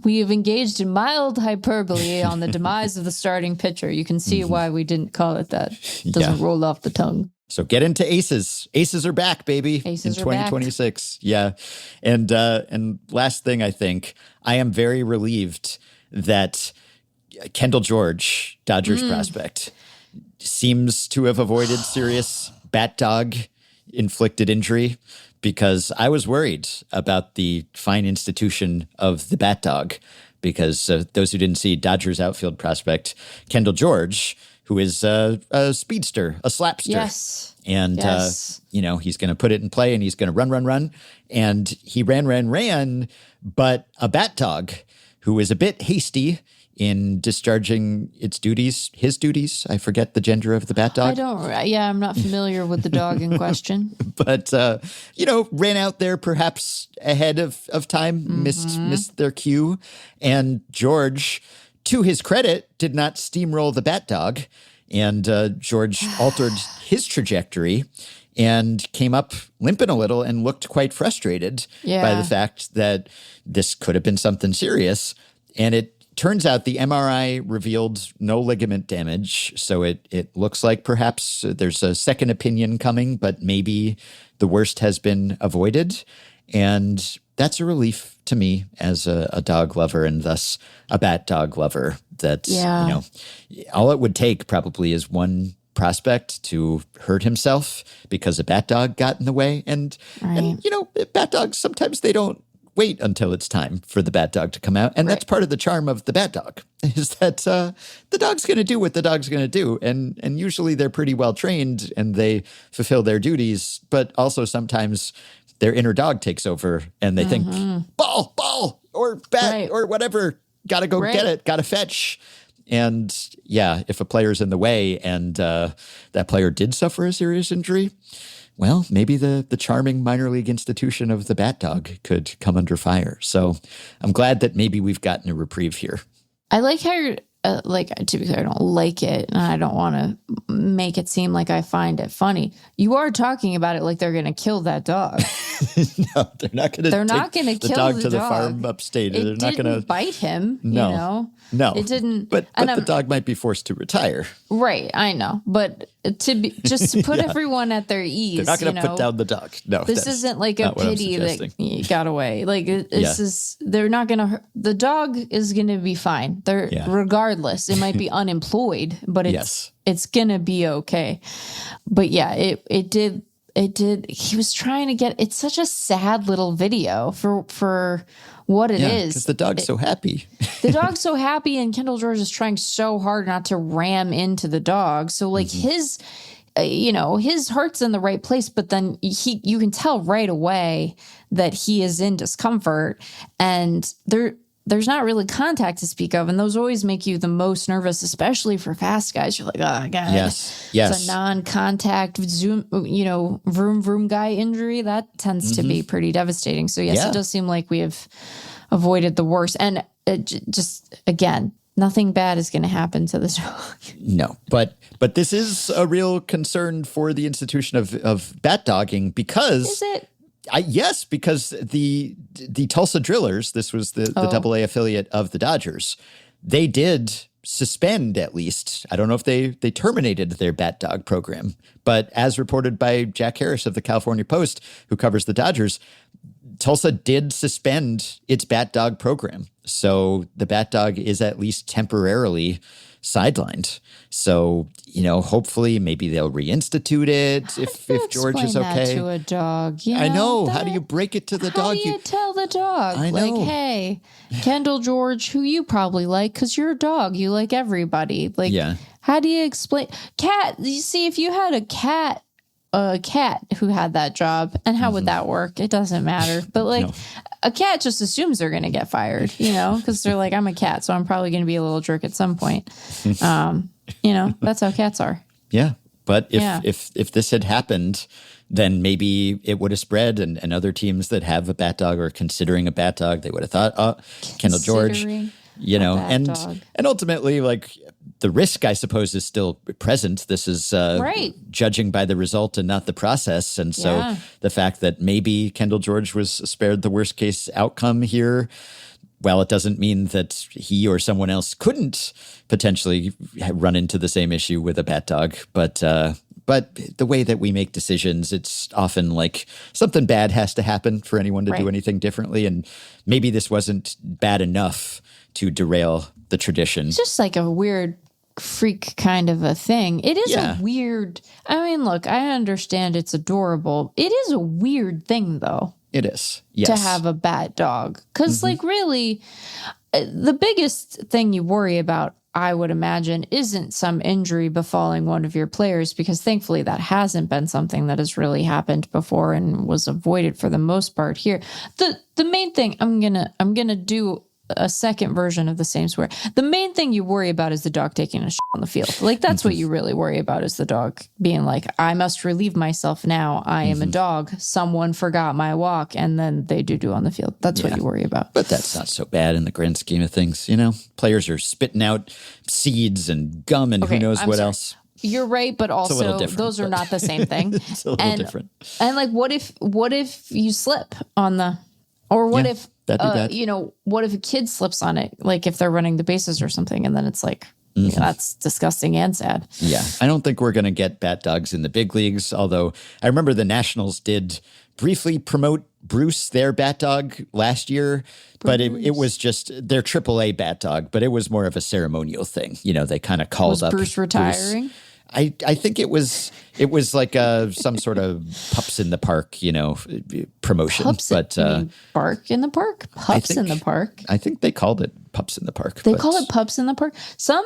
We have engaged in mild hyperbole on the demise of the starting pitcher. You can see why we didn't call it that. It doesn't roll off the tongue. So get into aces. Aces are back, baby. Aces in are 2026. Back. Yeah. And last thing, I think, I am very relieved that Kendall George, Dodgers prospect, seems to have avoided serious bat dog inflicted injury, because I was worried about the fine institution of the bat dog, because those who didn't see, Dodgers outfield prospect Kendall George, who is a speedster, a slapster. Yes. And, he's going to put it in play and he's going to run. And he ran, but a bat dog who is a bit hasty in discharging his duties. I forget the gender of the bat dog. I'm not familiar with the dog in question. But, ran out there perhaps ahead of time, missed their cue. And George, to his credit, did not steamroll the bat dog. And George altered his trajectory and came up limping a little and looked quite frustrated by the fact that this could have been something serious. And it turns out the MRI revealed no ligament damage. So it looks like perhaps there's a second opinion coming, but maybe the worst has been avoided. And that's a relief to me as a dog lover, and thus a bat dog lover, that, all it would take probably is one prospect to hurt himself because a bat dog got in the way. And bat dogs, sometimes they don't wait until it's time for the bat dog to come out. And that's part of the charm of the bat dog, is that the dog's going to do what the dog's going to do. And usually they're pretty well trained and they fulfill their duties, but also sometimes their inner dog takes over and they think, ball, or bat, or whatever. Got to go get it. Got to fetch. And if a player's in the way and that player did suffer a serious injury, well, maybe the charming minor league institution of the bat dog could come under fire. So I'm glad that maybe we've gotten a reprieve here. I like how you're, to be clear, I don't like it, and I don't want to make it seem like I find it funny. You are talking about it like they're going to kill that dog. No, they're not going to. They're not going to kill the dog to the farm upstate. It they're not going to bite him. No, it didn't. But the dog might be forced to retire. Right, I know, but to put everyone at their ease. They're not going to put down the dog. No, this isn't like a pity that he got away. Like this is. They're not going to. The dog is going to be fine. Regardless, it might be unemployed, but it's going to be okay. But it did. He was trying to get. It's such a sad little video for what it is. Because the dog's so happy. The dog's so happy, and Kendall George is trying so hard not to ram into the dog. So his heart's in the right place, but then you can tell right away that he is in discomfort, and there's not really contact to speak of, and those always make you the most nervous, especially for fast guys. You're like, oh, God. Yes. It's a non-contact Zoom, vroom, vroom guy injury. That tends to be pretty devastating. So, it does seem like we have avoided the worst. And just, again, nothing bad is going to happen to this dog. No, but this is a real concern for the institution of bat dogging, because... Is it? Yes, because the Tulsa Drillers, this was the AA affiliate of the Dodgers, they did suspend, at least. I don't know if they terminated their bat dog program, but as reported by Jack Harris of the California Post, who covers the Dodgers, Tulsa did suspend its bat dog program. So the bat dog is at least temporarily sidelined. So, hopefully maybe they'll reinstitute it if George is okay. That to a dog. I know. How do you break it to the dog? How do you tell the dog? I know. Like, hey, Kendall George, who you probably like because you're a dog. You like everybody. Like, how do you explain? Cat, you see, if you had a cat who had that job, and how would that work? It doesn't matter. But a cat just assumes they're going to get fired, because they're like, I'm a cat, so I'm probably going to be a little jerk at some point. That's how cats are. Yeah. But if this had happened, then maybe it would have spread, and other teams that have a bat dog or considering a bat dog, they would have thought, Kendall George, and ultimately, like, the risk, I suppose, is still present. This is judging by the result and not the process. And so the fact that maybe Kendall George was spared the worst case outcome here, well, it doesn't mean that he or someone else couldn't potentially run into the same issue with a bat dog. But the way that we make decisions, it's often like something bad has to happen for anyone to do anything differently. And maybe this wasn't bad enough to derail the tradition. It's just like a weird freak kind of a thing. It is a weird, look, I understand it's adorable. It is a weird thing, though. It is, yes. To have a bat dog. Because, really, the biggest thing you worry about, I would imagine, isn't some injury befalling one of your players, because thankfully that hasn't been something that has really happened before and was avoided for the most part here. The main thing, I'm gonna do a second version of the same swear. The main thing you worry about is the dog taking a shit on the field. Like, that's what you really worry about, is the dog being like, I must relieve myself now. I am a dog. Someone forgot my walk. And then they do on the field. That's what you worry about. But that's not so bad in the grand scheme of things. Players are spitting out seeds and gum and who knows what else. You're right, but also those are not the same thing. It's a little different. And like, what if you slip on the, or what if, what if a kid slips on it? Like, if they're running the bases or something, and then it's like, that's disgusting and sad. Yeah. I don't think we're going to get bat dogs in the big leagues. Although I remember the Nationals did briefly promote Bruce, their bat dog, last year, but it was just their AAA bat dog, but it was more of a ceremonial thing. They kind of called up Bruce retiring. I think it was like some sort of pups in the park, promotion. Bark in the park? Pups in the park? I think they called it pups in the park. They call it pups in the park. Some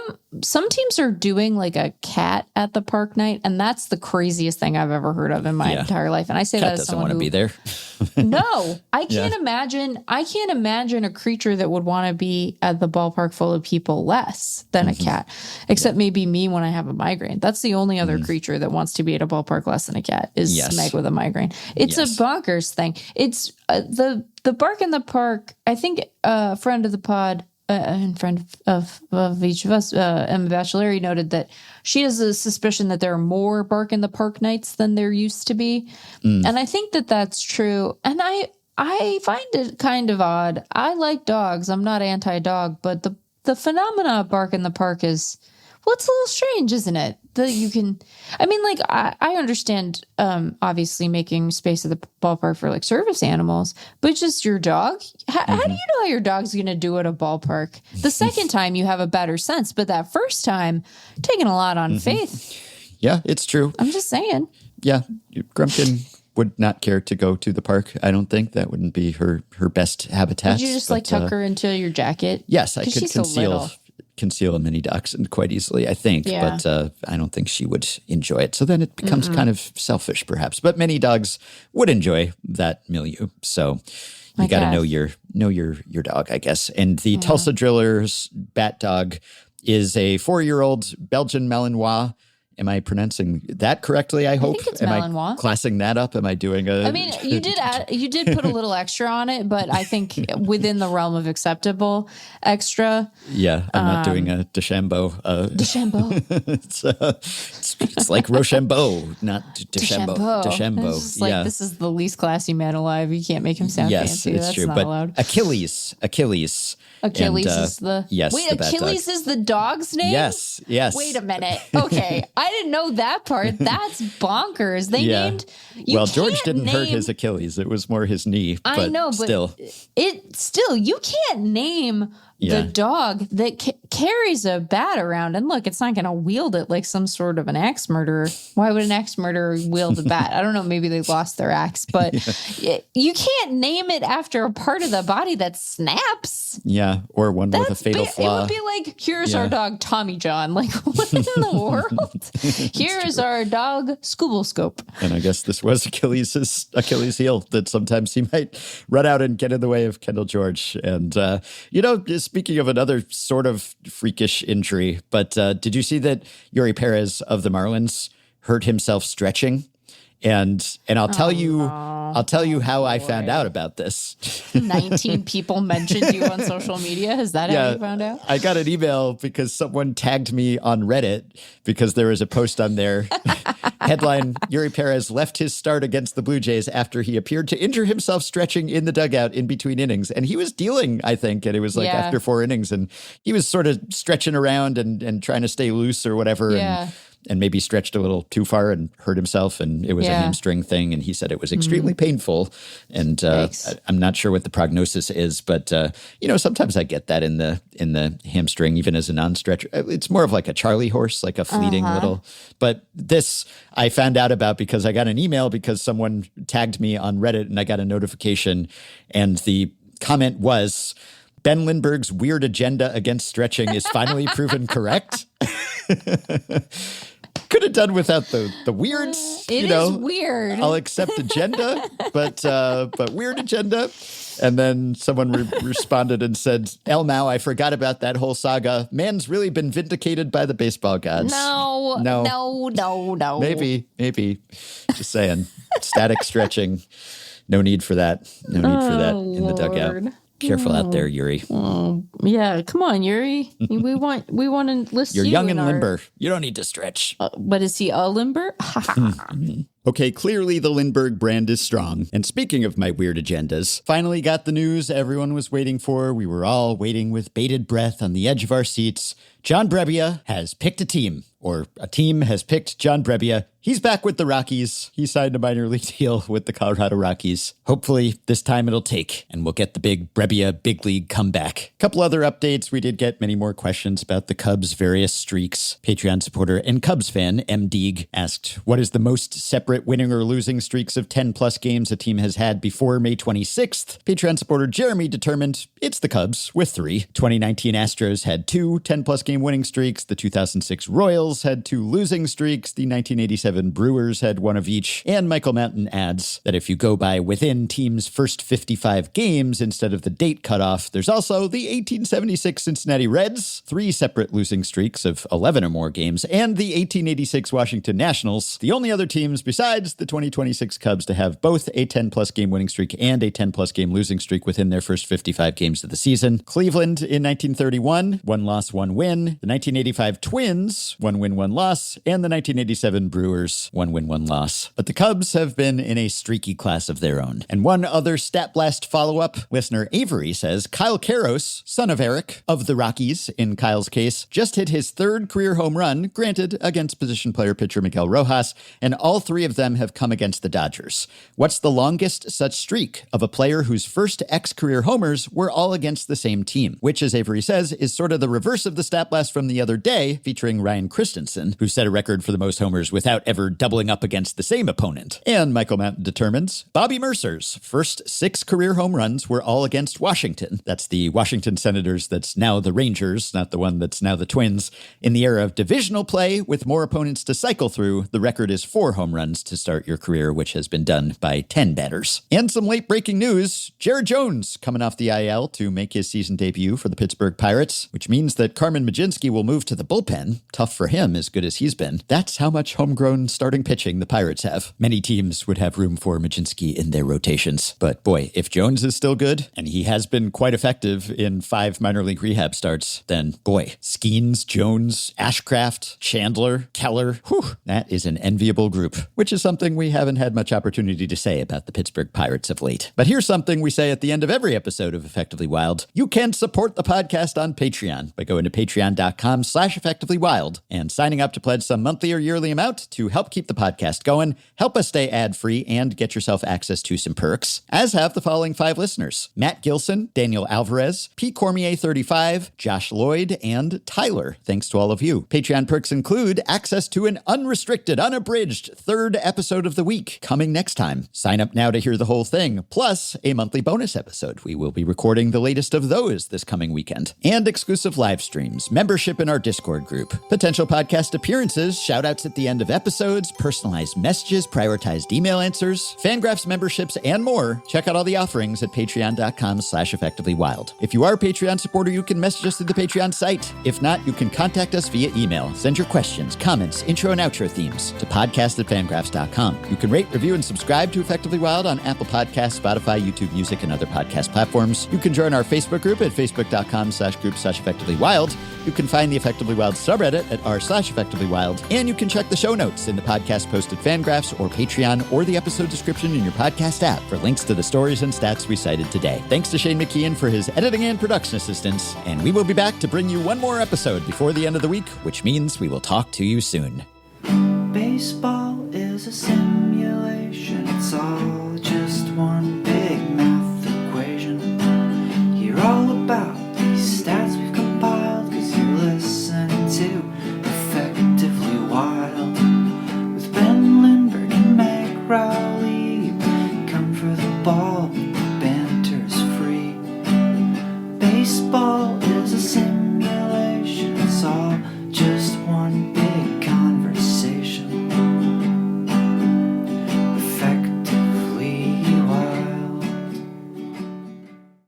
teams are doing like a cat at the park night, and that's the craziest thing I've ever heard of in my entire life. And I say that as someone who doesn't want to be there. No, I can't imagine. I can't imagine a creature that would want to be at the ballpark full of people less than a cat, except maybe me when I have a migraine. That's the only other creature that wants to be at a ballpark less than a cat is Meg with a migraine. It's a bonkers thing. It's the bark in the park. I think a friend of the pod and friend of each of us, Emma Bachelari, noted that she has a suspicion that there are more bark in the park nights than there used to be. And I think that that's true. And I find it kind of odd. I like dogs. I'm not anti-dog, but the phenomena of bark in the park is, well, it's a little strange, isn't it? That you can, I understand, obviously making space at the ballpark for like service animals, but just your dog. How do you know how your dog's going to do at a ballpark? The second time you have a better sense, but that first time, taking a lot on faith. Yeah, it's true. I'm just saying. Yeah, Grumpkin would not care to go to the park. I don't think that wouldn't be her best habitat. Would you just tuck her into your jacket? Yes, I could conceal a mini dachshund quite easily, I think, but I don't think she would enjoy it. So then it becomes kind of selfish, perhaps. But many dogs would enjoy that milieu. So you got to know your dog, I guess. And the Tulsa Drillers bat dog is a 4-year-old Belgian Malinois. Am I pronouncing that correctly? I hope. I think it's Am Malinois. I classing that up? Am I doing a? I mean, you did put a little extra on it, but I think within the realm of acceptable extra. Yeah, I'm not doing a DeChambeau. It's like Rochambeau, not DeChambeau. DeChambeau. This is the least classy man alive. You can't make him sound fancy. Yes, it's That's true. not But allowed. Achilles is the wait. Achilles is the dog's name. Yes. Wait a minute. Okay, I didn't know that part. That's bonkers. They named. George didn't hurt his Achilles. It was more his knee. I know, but still, you can't name the dog that carries a bat around. And look, it's not going to wield it like some sort of an axe murderer. Why would an axe murderer wield a bat? I don't know. Maybe they lost their axe, but you can't name it after a part of the body that snaps. Yeah, or one with a fatal flaw. It would be like, here's our dog Tommy John. Like, what in the world? Here's our dog Scoobleskope. And I guess this was Achilles' heel, that sometimes he might run out and get in the way of Kendall George. And, speaking of another sort of freakish injury, but did you see that Yuri Perez of the Marlins hurt himself stretching? And I'll tell you how I found out about this. 19 people mentioned you on social media. Is that how you found out? I got an email because someone tagged me on Reddit because there was a post on there. Headline, Yuri Perez left his start against the Blue Jays after he appeared to injure himself stretching in the dugout in between innings. And he was dealing, I think, and it was like after 4 innings. And he was sort of stretching around and trying to stay loose or whatever. Yeah. And maybe stretched a little too far and hurt himself, and it was a hamstring thing. And he said it was extremely painful. And I'm not sure what the prognosis is, but sometimes I get that in the hamstring, even as a non-stretcher. It's more of like a Charlie horse, like a fleeting little. But this I found out about because I got an email because someone tagged me on Reddit, and I got a notification, and the comment was, Ben Lindbergh's weird agenda against stretching is finally proven correct. Could have done without the weirds. It is weird. I'll accept agenda, but weird agenda. And then someone responded and said, Now, I forgot about that whole saga. Man's really been vindicated by the baseball gods. No. Maybe. Just saying. Static stretching. No need for that. No need for that in the dugout. Careful out there, Yuri. Yeah, come on, Yuri. We want to list You're you. young and limber. You don't need to stretch. But is he a limber? Okay, clearly the Lindbergh brand is strong. And speaking of my weird agendas, finally got the news everyone was waiting for. We were all waiting with bated breath on the edge of our seats. John Brebbia has picked a team, or a team has picked John Brebbia. He's back with the Rockies. He signed a minor league deal with the Colorado Rockies. Hopefully this time it'll take, and we'll get the big Brebbia big league comeback. Couple other updates. We did get many more questions about the Cubs' various streaks. Patreon supporter and Cubs fan M. Deeg asked, what is the most separate winning or losing streaks of 10-plus games a team has had before May 26th? Patreon supporter Jeremy determined it's the Cubs with 3. 2019 Astros had 2 10-plus game winning streaks. The 2006 Royals had 2 losing streaks. The 1987 Brewers had 1 of each. And Michael Mountain adds that if you go by within teams' first 55 games instead of the date cutoff, there's also the 1876 Cincinnati Reds, 3 separate losing streaks of 11 or more games, and the 1886 Washington Nationals, the only other teams besides the 2026 Cubs to have both a 10-plus game winning streak and a 10-plus game losing streak within their first 55 games of the season. Cleveland in 1931, 1 loss, 1 win. The 1985 Twins, 1 win, 1 loss. And the 1987 Brewers, 1 win, 1 loss. But the Cubs have been in a streaky class of their own. And one other Stat Blast follow-up, listener Avery says, Kyle Karros, son of Eric, of the Rockies, in Kyle's case, just hit his 3rd career home run, granted against position player pitcher Miguel Rojas, and all 3 of them have come against the Dodgers. What's the longest such streak of a player whose first career homers were all against the same team? Which, as Avery says, is sort of the reverse of the Stat Blast from the other day, featuring Ryan Christensen, who set a record for the most homers without ever doubling up against the same opponent. And Michael Mountain determines Bobby Mercer's first 6 career home runs were all against Washington. That's the Washington Senators that's now the Rangers, not the one that's now the Twins. In the era of divisional play, with more opponents to cycle through, the record is 4 home runs to start your career, which has been done by 10 batters. And some late breaking news, Jared Jones coming off the IL to make his season debut for the Pittsburgh Pirates, which means that Carmen Mlodzinski will move to the bullpen. Tough for him, as good as he's been. That's how much homegrown starting pitching the Pirates have. Many teams would have room for Mlodzinski in their rotations. But boy, if Jones is still good, and he has been quite effective in 5 minor league rehab starts, then boy, Skeens, Jones, Ashcraft, Chandler, Keller, that is an enviable group, which is something we haven't had much opportunity to say about the Pittsburgh Pirates of late. But here's something we say at the end of every episode of Effectively Wild. You can support the podcast on Patreon by going to patreon.com patreon.com/effectivelywild. And signing up to pledge some monthly or yearly amount to help keep the podcast going, help us stay ad-free, and get yourself access to some perks, as have the following 5 listeners: Matt Gilson, Daniel Alvarez, P. Cormier 35, Josh Lloyd, and Tyler. Thanks to all of you. Patreon perks include access to an unrestricted, unabridged 3rd episode of the week coming next time. Sign up now to hear the whole thing, plus a monthly bonus episode. We will be recording the latest of those this coming weekend. And exclusive live streams, membership in our Discord group, potential podcast appearances, shout-outs at the end of episodes, personalized messages, prioritized email answers, FanGraphs memberships, and more. Check out all the offerings at patreon.com/effectivelywild. If you are a Patreon supporter, you can message us through the Patreon site. If not, you can contact us via email. Send your questions, comments, intro and outro themes to podcast@fangraphs.com. You can rate, review, and subscribe to Effectively Wild on Apple Podcasts, Spotify, YouTube Music, and other podcast platforms. You can join our Facebook group at facebook.com/group/effectivelywild. You can find the Effectively Wild subreddit at r/effectivelywild. And you can check the show notes in the podcast post at FanGraphs or Patreon or the episode description in your podcast app for links to the stories and stats we cited today. Thanks to Shane McKeon for his editing and production assistance. And we will be back to bring you one more episode before the end of the week, which means we will talk to you soon. Baseball is a sin.